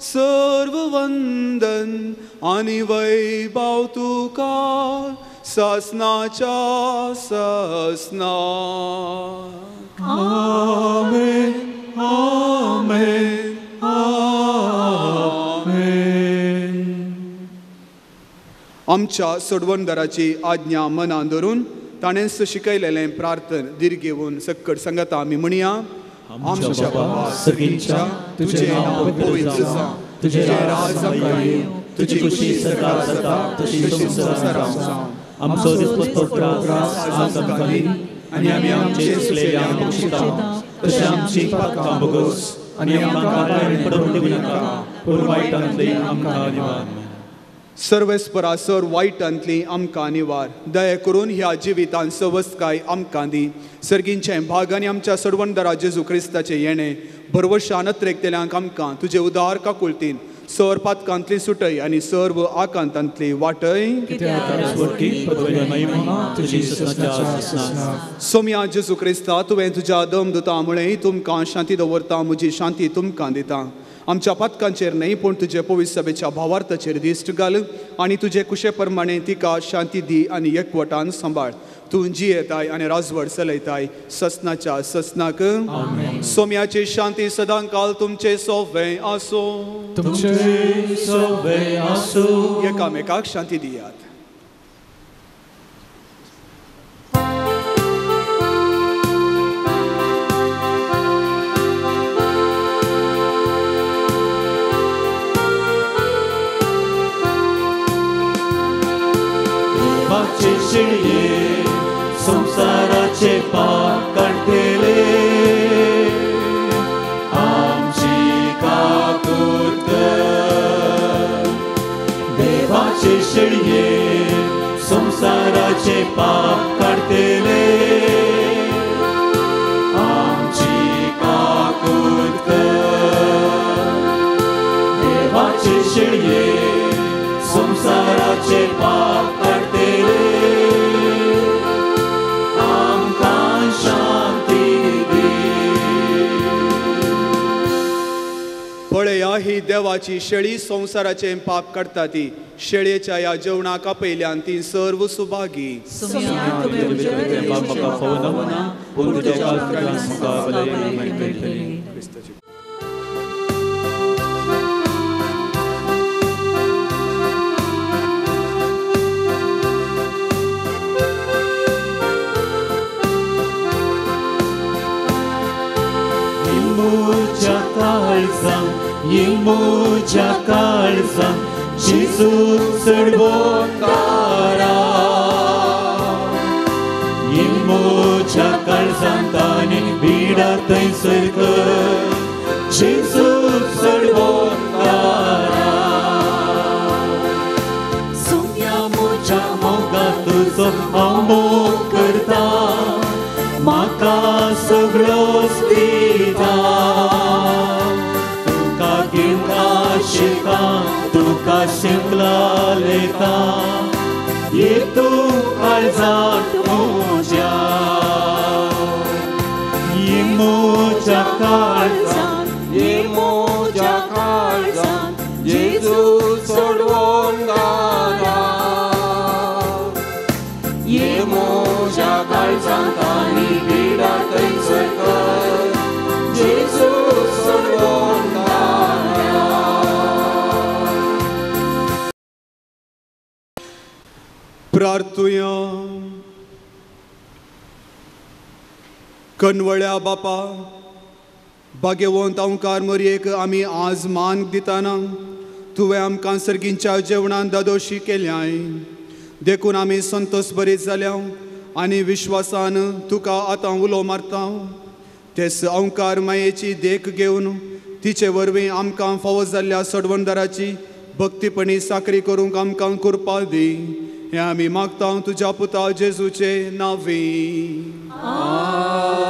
सर्व वंदन आनी वैभव तुका ससनाच्या ससना. आमेन आमेन आमेन. आमच्या सोडवणदाराची आज्ञा मनान धरून ताणेंच शिकयलेलें प्रार्थन दीर्घ घेवन सक्कट सांगता आमी म्हणया. आमच्या बाबा सगळींच्या तुजें नांव पवित्र जावं तुजें राज येवं तुजी खुशी सदां जाता तशी संवसारांत जावं. आमचो दिसपसो त्रास आज आमकां दी आनी आमी आमचे चुकलेल्यांक बक्षिता तशें आमची पातकां बोगोस आनी आमकां भायर पडूंक दिवं नाका पूण वायटांतली आमकां निवार. सर्वेस्परासर वायटांतली आमकां निवार. दया करून ह्या जिवितांत सवस्काय आमकां दी. सर्गींचें भाग आनी आमच्या सडवणदारा जेजू क्रिस्ताचें येणें भरवशान नत्रेकतेल्यांक आमकां तुजे उदार काकुळटीन सर पातकांतली सुटय आनी सर्व आकांतांतली वाटय. सोम्या जेजू क्रिस्ता तुवें तुज्या दमदुतां मुळे तुमकां शांती दवरता म्हजी शांती तुमकां दिता. आमच्या पातकांचेर न्हय पूण तुजे पवित्र सभेच्या भावार्थाचेर दिश्ट घाल आनी तुजे कुशे प्रमाणे तिका शांती दी आनी एकवटान सांबाळ. तूं जियेताय आनी राजवट चलयताय ससनाच्या ससनाक. सोम्याची शांती सदां काल तुमचे सोवे आसो. एकामेकाक शांती दियात. संसाराचे पाप काढलेले आमची काकूट देवाचे शेळये संसाराचे पाप काढलेले आमची काकूट देवाचे शेळये संसाराचे पाप काढलेले पळया ही देवाची शेळी संवसाराचे पाप काडटा ती. शेळयेच्या ह्या जेवणाक आपयल्यान ती सर्व Subhagi. Imuja kalza Jesus servotara Imuja kalzantani bidatai sarka Jesus servotara येता ये तूं काळजांत म्हज्या ये म्हज्या काळजांत ये म्हज्या काळजांत जेजू सोडवून घाला ये म्हज्या काळजांत आनी बिडा थंयसर कर जेजू सोडवून घाला. प्रार्थुया. कनवळ्या बापा, भाग्यवंत ओंकार मरयेक आमी आज मान दिताना तुवें आमकां सर्गींच्या जेवणान दादोशी केल्याय. देखून आमी संतोश बरीत जाल्या आनी विश्वासान तुका आतां उलो मारता. तेच ओंकार मायेची देख घेवन तिचे वरवीं आमकां फावो जाल्ल्या सडवणदाराची भक्तीपणी साखरी करूंक आमकां कृपा दी. हें आमी मागता तुज्या पुता जेजूचे नांवी.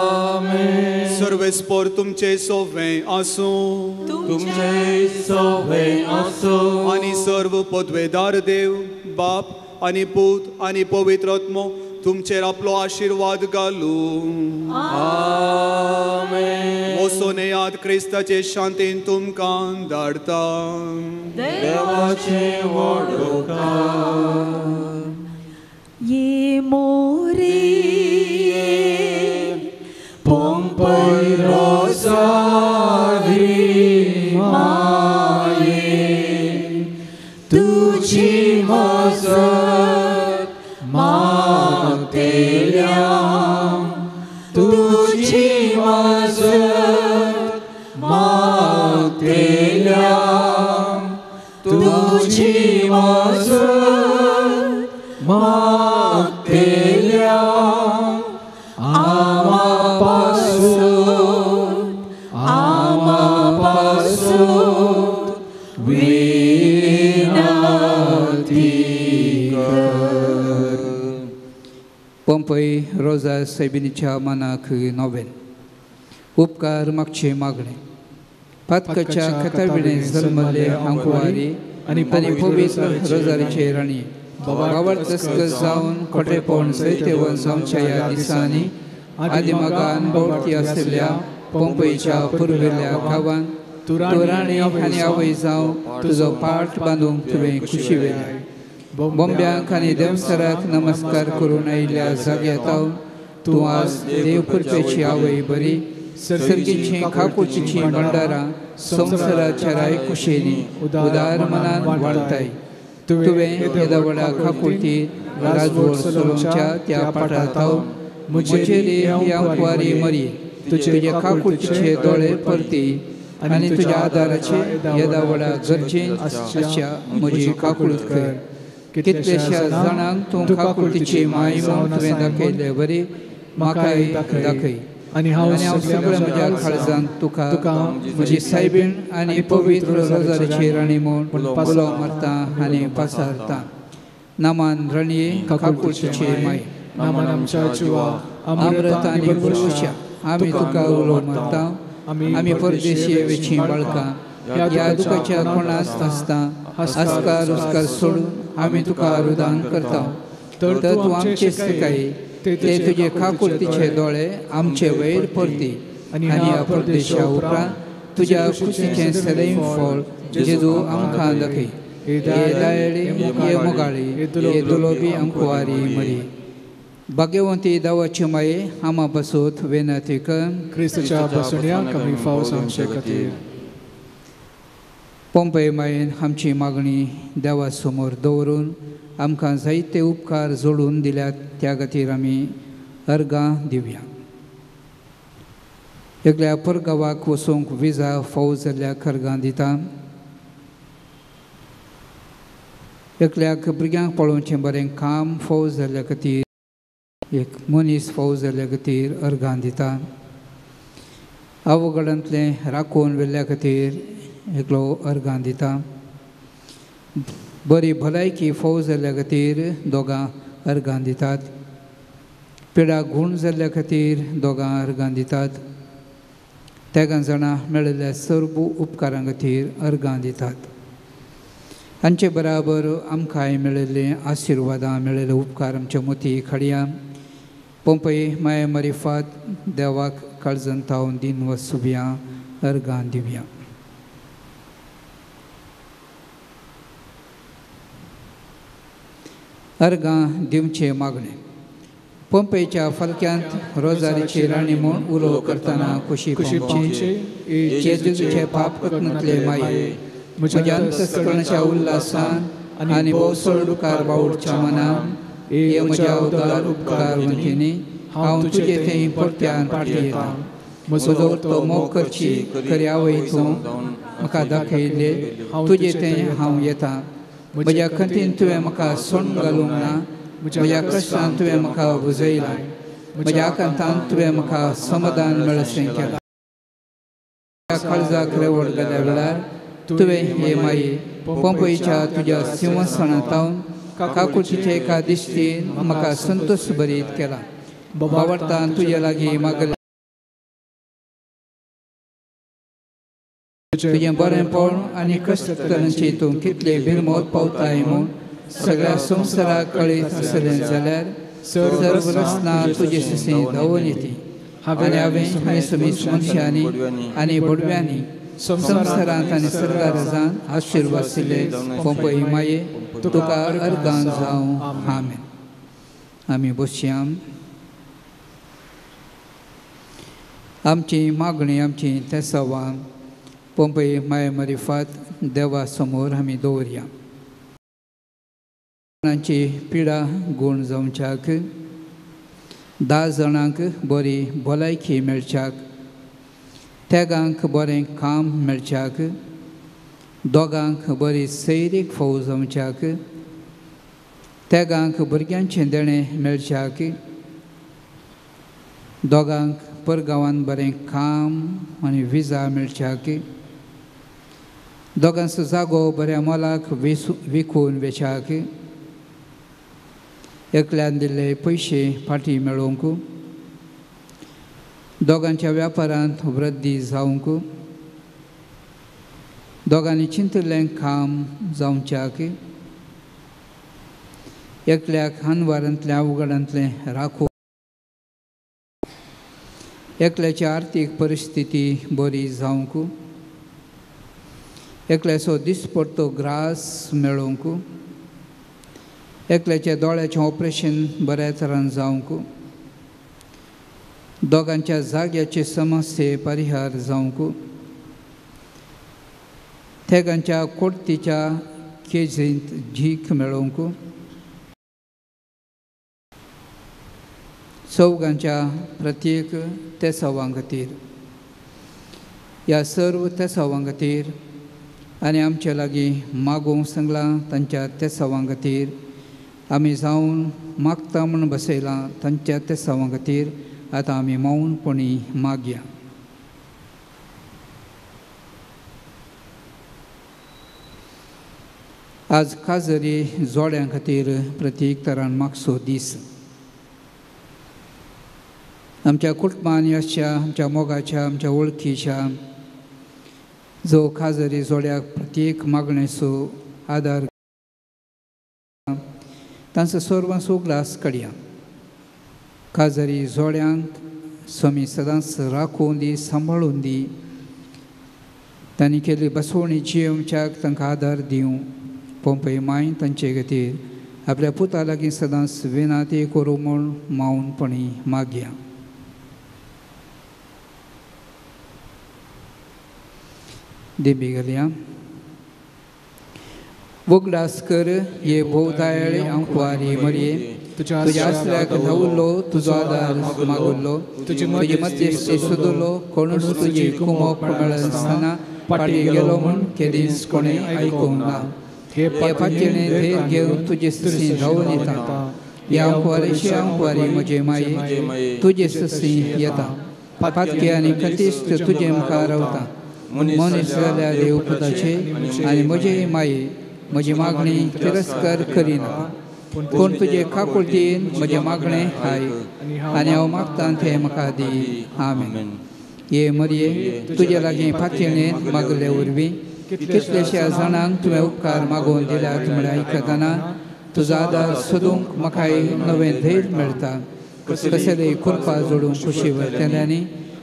आमेन. सर्वेस्पोर तुमचे सोवे आसूं. तुमचे सोवे आसूं. आनी सर्व पदवेदार देव बाप आनी पूत आनी पवित्र आत्मो तुमचेर आपलो आशीर्वाद घालूं. आमेन. मोसोनेयाद क्रिस्ताचे शांतीन तुमकां धाडटा. देवाचे वडोवकार. ये More Pompai Rosavi Maye Tuci Mazat Magdeliam Tuci Mazat Magdeliam Tuci Mazat Magdeliam Ama pasut विनंती कर. पंपई रोजा सायबिनीच्या मनाक नोवेल. उपकार मागचे मागणे. पातकाच्या खताविणे जल्मले आंकुवारी आनी पवित्र रोजारीचे राणी बाबार तस्कस जावन खोटेपण सैतेवन जावच्या ह्या दिसांनी आदिमागान भोवती आशिल्ल्या पंपईच्या पुर्वेल्या गांवांत तूं राणी आनी आवय जावं तुजो पाट बांदूंक तुवें खुशी वेल्याय. बोंब्यांक आनी देवसराक नमस्कार करून आयिल्ल्या जाग्यार तूं आज देव कृपेची आवय बरी सर्गीची खाकुर्चीची भंडारां संवसाराच्या रायकुशेनी उदार मनान वाळटाय. तुवें येदा व्हडा खाकुर्ती राजवड सोलोंगच्या त्या पाटार मुजेर ह्या कुवारी मरी तुजे खाकुर्चीचे दोळे परती आनी तुज्या आदाराचे येदा व्हडा गरजेन अशा म्हजी काकुळट कर. कितलेशा जाणांक तूं खाकुर्तीची माय म्हूण तुवें दाखयले बरी म्हाकाय दाखय. आनी हांव सगळ्या म्हज्या काळजांत तुका म्हजी सायबीण आनी पवित्र रोजारीची राणी म्हूण उलो मारता आनी पासारता. नामान राणये खाकुर्तीची माय नामान आमच्या जिवा अमृत आनी पुरुषा आमी तुका उलो मारता. आमी परदेशी वेचीं बाळकां ह्या दुखाच्या कोणास आसता आस्कार उस्कार सोडून आमी तुका रुदान करता. तर तूं आमचे सकाळी ते तुजे खाकुर्तीचे दोळे आमचे वयर परती आनी ह्या परदेशा उपरांत तुज्या खुशीचें सदैव फळ जेजू आमकां दाखय. ये दायळी ये मोगाळी ये दुलोबी आमकुवारी मरी. भाग्यवंती दावाची माये आमा बसोत विनंती कर. क्रिस्ताच्या बसुण्या कमी फावस आमचे खातीर. पंपय मायेन आमची मागणी देवा समोर दवरून आमकां जायते उपकार जोडून दिल्यात त्या खातीर आमी अर्गां दिवया. एकल्या परगांवाक वचूंक विजा फावो जाल्ल्याक अर्गां दिता. एकल्याक भुरग्यांक पळोवचें बरें काम फावो जाल्ल्या खातीर एक मनीस फावो जाल्ल्या खातीर अर्गां दिता. आवघडांतलें राखून व्हेल्ल्या खातीर एकलो अर्गां दिता. बरी भलायकी फावो जाल्ल्या खातीर दोगां अर्गां दितात. पिडा गूण जाल्ल्या खातीर दोगां अर्गां दितात. तेगां जाणां मेळिल्ल्या सर्व उपकारां खातीर अर्गां दितात. हांचे बराबर आमकांय मेळिल्ले आशिर्वादां मेळिल्ले उपकार आमच्या मोती खडया पंपय माया मरिफात देवाक काळजन तावन दिन व सुबिया अर्गां दिवया. अर्गां दिवचे मागणे. पंपयच्या फलक्यांत रोजारीची राणी म्हूण उलो करतना खुशी पावचे. जेजूचे पाप कतनातले माये म्हज्या अंतस्करणाच्या उल्हासान आनी भोवसडूकार बावडच्या मनान हे म्हज्या उदार उपकारवंतीनी हांव तुजे थंय परत्यान पाटयता. म्हजो तो मोग करची कर्यावय तूं म्हाका दाखयले तुजे थंय हांव येता. म्हज्या खंतीन तुवें म्हाका सोंड घालूंक ना. म्हज्या कश्टान तुवें म्हाका बुजयला. म्हज्या आकांतान तुवें म्हाका समाधान मेळशें केलां. काळजाक रेवड घाल्या वेळार तुवें हे माये पंपयच्या तुज्या सिंहासनांतावन काकुळीच्या एका दिश्टीन म्हाका संतोश भरीत केला. बावडतान तुजे लागीं मागले तुजें बरेंपण आनी कश्ट करण्याची तूं कितले भिरमोत पावताय म्हूण सगळ्या संवसाराक कळीत आसलें जाल्यार सर्व रचना तुजे सुसें धांवून येती. आनी हांवें हैसमीस मनशांनी आनी बडव्यांनी संवसारांत आनी सर्गाराजांत आशिर्वादिल्ले पंपय माये तुका अर्गां जावं. आमेन. आमी बसया. आमची मागणी आमची तेसावां पंपय माया मरिफात देवा समोर आमी दवरया. पिडा गूण जावच्याक 10 जाणांक बरी भलायकी मेळच्याक तेगांक बरें काम मेळच्याक दोगांक बरी सैरीक फौज जावच्याक तेगांक भुरग्यांचें देणें मेळच्याक दोगांक परगांवांत बरें काम आनी विजा मेळच्याक दोगांचो जागो बऱ्या मोलाक विकून वेचाक एकल्यान दिल्ले पयशे फाटीं मेळोवंक दोगांच्या व्यापारांत वृद्धी जावंक दोगांनी चिंतिल्लें काम जावच्याक एकल्याक हानवारांतल्या अवघडांतलें राखूं एकल्याची आर्थीक परिस्थिती बरी जावंक एकल्याचो दिसपडटो ग्रास मेळोवंक एकल्याच्या दोळ्याचें ऑपरेशन बऱ्या तरान जावंक दोगांच्या जाग्याचे समस्ये परिहार जावंक तेगांच्या कोर्तीच्या केजींत झीक मेळोवंक चौगांच्या प्रत्येक तेसावां खातीर ह्या सर्व तेसावां खातीर आनी आमचे लागीं मागूंक सांगलां तांच्या तेसावां खातीर आमी जावन मागता म्हूण बसयलां तांच्या तेसावां खातीर आतां आमी मौनपणी मागया. आज काजरी जोड्यां खातीर प्रत्येक तरान मागचो दीस. आमच्या कुटुंबान यशच्या आमच्या मोगाच्या आमच्या वळखीच्या जो काजरी जोड्याक प्रत्येक मागणेचो आदार तांचो सर्वांचो उगलास काडया. काजरी जोड्यांक स्वामी सदांच राखून दी सांबाळून दी. तांणी केल्ली बसवणी जियोवच्याक तांकां आदार दिवं. पंपय माय तांचे खातीर आपल्या पुता लागीं सदांच विनाती करूं म्हूण मौनपणी मागया. देबी घालया. वगडास कर ये भोवताळे अंकवारी मरये तुज्या आसल्याक धांवलो तुजो आदार मागुल्लो तुजे मध्यस्थी सोदलो कोणूच तुजी कुमोप मेळनासतना फाटी गेलो म्हूण केदींच कोणें आयकूंक ना. हे फाटीने धैर्य घेवन तुजे ससी धांवून येता. ह्या अंकवारीची अंकवारी म्हजे माये तुजे ससी येता. फातके आनी कतिश्ट तुजे मुखार रावता. मनीस जाल्या देव पुताचे आनी म्हजे माये म्हजी मागणी तिरस्कार करिना. पूण तुजे काकुळटीन म्हजें मागणें आयक आनी हांव मागतां तें म्हाका दी. आमेन. हे मरये तुजे लागीं फातीणेंत मागले वरवीं कितलेशा जाणांक तुवें उपकार मागोवन दिल्यात म्हळ्यार आयकतना तुजो आदार सोदूंक म्हाका नवें धैर्य मेळटा. कसलेय कृपा जोडूंक खुशी भरतल्यांनी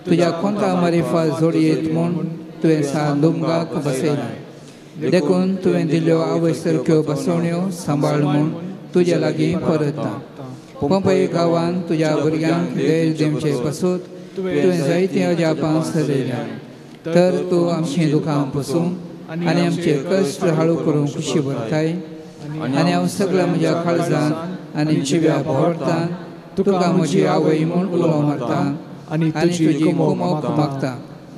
तुज्या कोंता मारिफा जोडयेत म्हूण तुवें सालुमगाक बसयला. देखून तुवें दिल्ल्यो आवयसारक्यो बसवण्यो सांबाळ म्हूण तुजे लागीं परतता. पंपय गांवांत तुज्या भुरग्यांक धैर्य दिवचे पासून तुवें जायतीं अजापां सजयल्या. तर तूं आमचीं दुखां पसूंक आनी आमचे कश्ट हाळू करूंक खुशी भरताय. आनी हांव सगळ्या म्हज्या काळजान आनी जिव्या भोंवडान तुका म्हजी आवय म्हूण उलो मारता आनी तुजी कुमक मागता.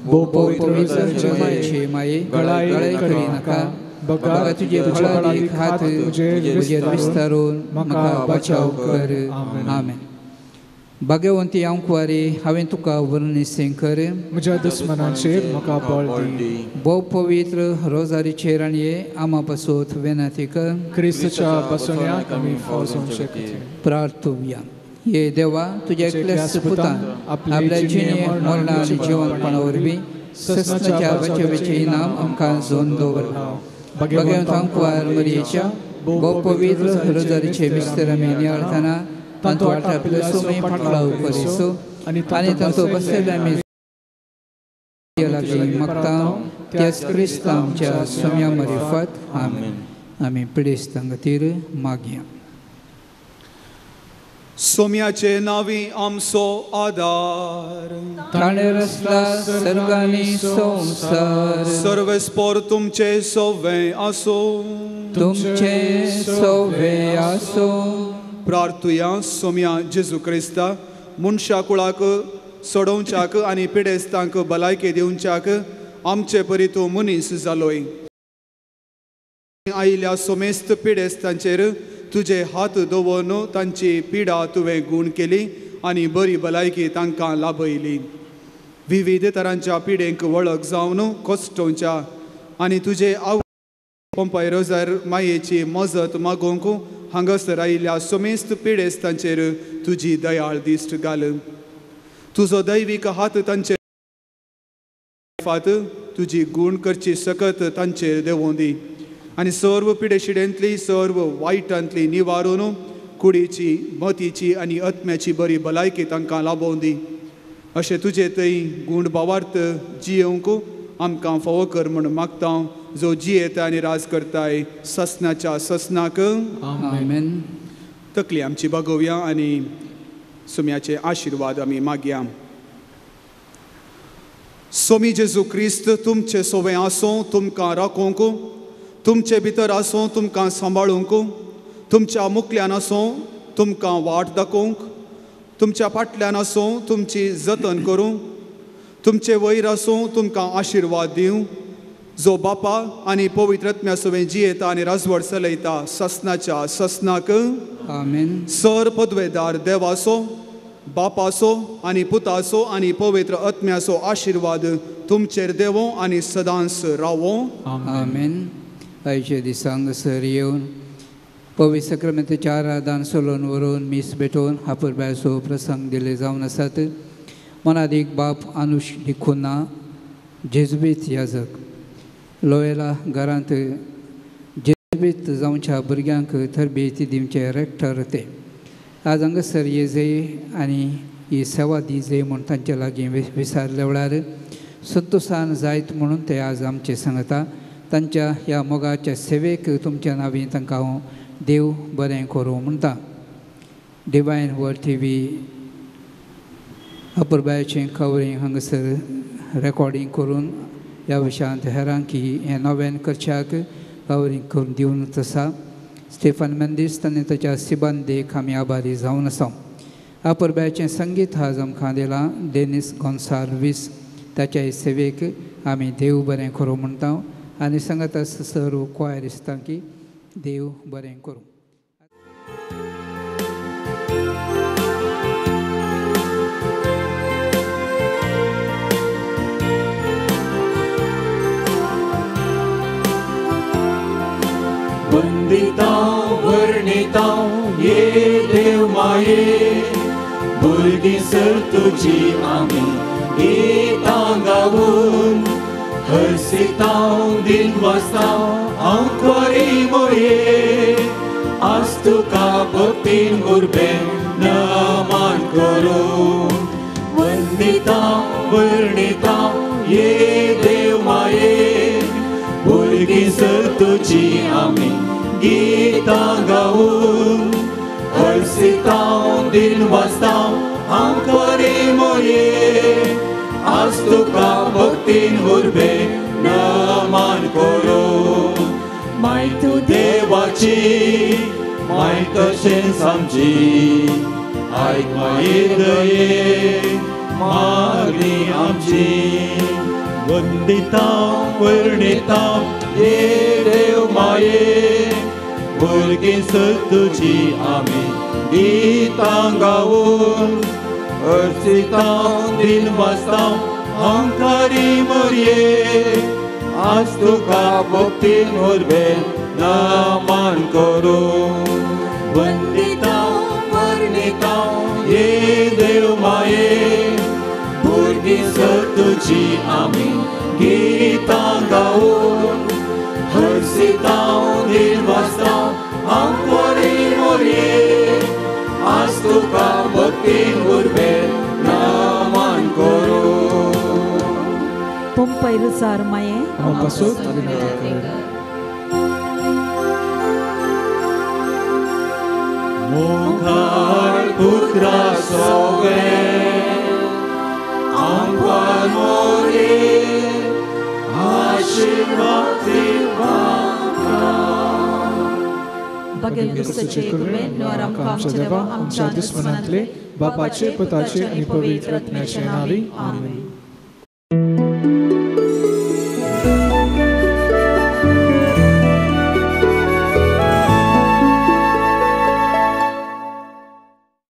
पवित्र माये गळाय करिनाका. बघा तुजे फळादीक हात म्हजेर विस्तारून म्हाका बचाव कर. आमेन. भाग्यवंती हांव कुवारी हांवें तुका वर्णिसें कर. म्हज्या दुस्मनांचेर म्हाका बळ दी. भोव पवित्र रोजारीचेर आनी आमा पासून विनंती कर. क्रिस्ताच्या बसवण्याक आमी फावसूंक शकता. प्रार्थुया. हे देवा तुज्या एकल्याच पुतान आपल्या जिणे मरणा आनी जिवंतपणा वरवीं सस्नाच्या बचेवेचें इनाम आमकां जोन दवरला. भगवंत कुवार मरियेच्या भोव पवित्र रोजारीचे मिस्तर आमी नियाळतना तांतू आपले सोमे फाटलाव करिसो आनी तांतू बसयल्या आमी लागीं मागता त्याच क्रिस्त आमच्या सोम्या मारिफत. आमेन. आमी पिडेस्तां खातीर मागया. सोम्याचे नावी आमचो आदार. ताणें रचला सर्ग आनी संवसार. सर्वेस्पोर तुमचे सोवे आसो. तुमचे सोवे आसो. प्रार्थुया सोम्या जेजू क्रिस्ता मनशा कुळाक सोडोवच्याक आनी पिडेस्तांक भलायकी दिवच्याक आमचे परी तूं मनीस जालोय. आयिल्ल्या सोमेस्त पिडेस्तांचेर तुजे हात दवरून तांची पिडा तुवें गूण केली आनी बरी भलायकी तांकां लाभयली. विविध तरांच्या पिडेंक वळख जावन कश्टोवच्या आनी तुजे आव पंपय रोजार मायेची मजत मागोवंक हांगासर आयिल्ल्या सोमेस्त पिडेस्तांचेर तुजी दयाळ दिश्ट घाल. तुजो दैवीक हात तांचेर तुजी गूण करची सकत तांचेर देवूं दी आनी सर्व पिडेशिडेंतली सर्व वायटांतली निवारून कुडीची मतीची आनी आत्म्याची बरी भलायकी तांकां लाभोवन दी. अशें तुजे थंय गूण भावार्थ जियोवंक आमकां फावो कर म्हूण मागता. जो जियेता आनी राज करताय ससनाच्या ससनाक. आमेन. तकली आमची बागोवया आनी सोम्याचे आशिर्वाद आमी मागया. सोमी जेजू क्रिस्त तुमचे सोवे आसूं तुमकां राखोवंक, तुमचे भितर आसूं तुमकां सांबाळूंक, तुमच्या मुखल्यान आसूं तुमकां वाट दाखोवंक, तुमच्या फाटल्यान आसूं तुमची जतन करूंक, तुमचे वयर आसूं तुमकां आशिर्वाद दिवं. जो बापा आनी पवित्र आत्म्या सोवें जियेता आनी राजवट चलयता ससनाच्या ससनाक. आमेन. सर पदवेदार देवाचो बापाचो आनी पुताचो आनी पवित्र आत्म्याचो आशिर्वाद तुमचेर देवो आनी सदांच रावो. आमेन. आयचे दिसांग सर येवन पवित्र सक्रामेंताच्या आराधन सोलोन व्हरून मीस भेटोवन हापूरबायचो प्रसंग दिले जावन आसात. मनादीक बाप अनुश डिखुना जेजुबीत याजक लोयला घरांत जेजुबीत जावच्या भुरग्यांक तरबेती दिवचे रेक्टर ते आज हांगासर येजय आनी ही सेवा दिजय म्हूण तांचे लागीं विचारले वेळार संतोशान जायत म्हणून ते आज आमचे सांगता. तांच्या ह्या मोगाच्या सेवेक तुमच्या नांवी तांकां हांव देव बरें करूं म्हणटा. डिवायन वर्ड TV हापूरबायचें कवरींग हांगासर रेकॉर्डिंग करून ह्या विशयांत हेरांक हें नवें करच्याक कवरींग करून दिवनूच आसा. स्टेफन मेंदिस आनी ताच्या सिबांदेक आमी आभारी जावन आसा. हापूरबायचें संगीत आज आमकां दिलां डेनिस गोन्साल्वीस. ताच्या सेवेक आमी देव बरें करूं म्हणटा आनी सांगता सर्व क्वायरिस्तांक की देव बरें करूं. वंदिता वर्णिता ये देव माये भुरगीं सर तुजी आमी गितां गावून हरसितांव दिन वाचतांव हांव कोरी मोये आज तुका भक्तीन उर्बें नमान करूं वंदितांव वर्णितांव ये देव माये भुरगीं सर तुजी आमी गितां गावून हरसितांव दिन वाचतांव हांव कोरी मोये आज तुका भक्तीन उर्बें नमान करूं माय तूं देवाची माय तशेंच आमची आयक माये दये मागणी आमची वंदितांव वर्णितांव ये देव माये भुरगीं सर तुजी आमी गितां गावून हरसितांव दिन वाचतांव हांव कोरी मोरये आज तुका भक्तीन उर्बें नमान करूं वंदितांव वर्णितांव ये देव माये भुरगीं सर तुजी आमी गितां गावून हरसितांव दिन वाचतांव हांव कोरी मोरये आज तुका भक्तीन उर्बें नमान करूं Pompai Sar Maye Mapasot Adinatikar Mukhar putra soge Ampan mori Ashirvat Bagel Gustache Kume Noram Kamcha Deva Amcha Dushmanantle Bapache Putache आणि पवित्र आत्म्याचे नावे आमेन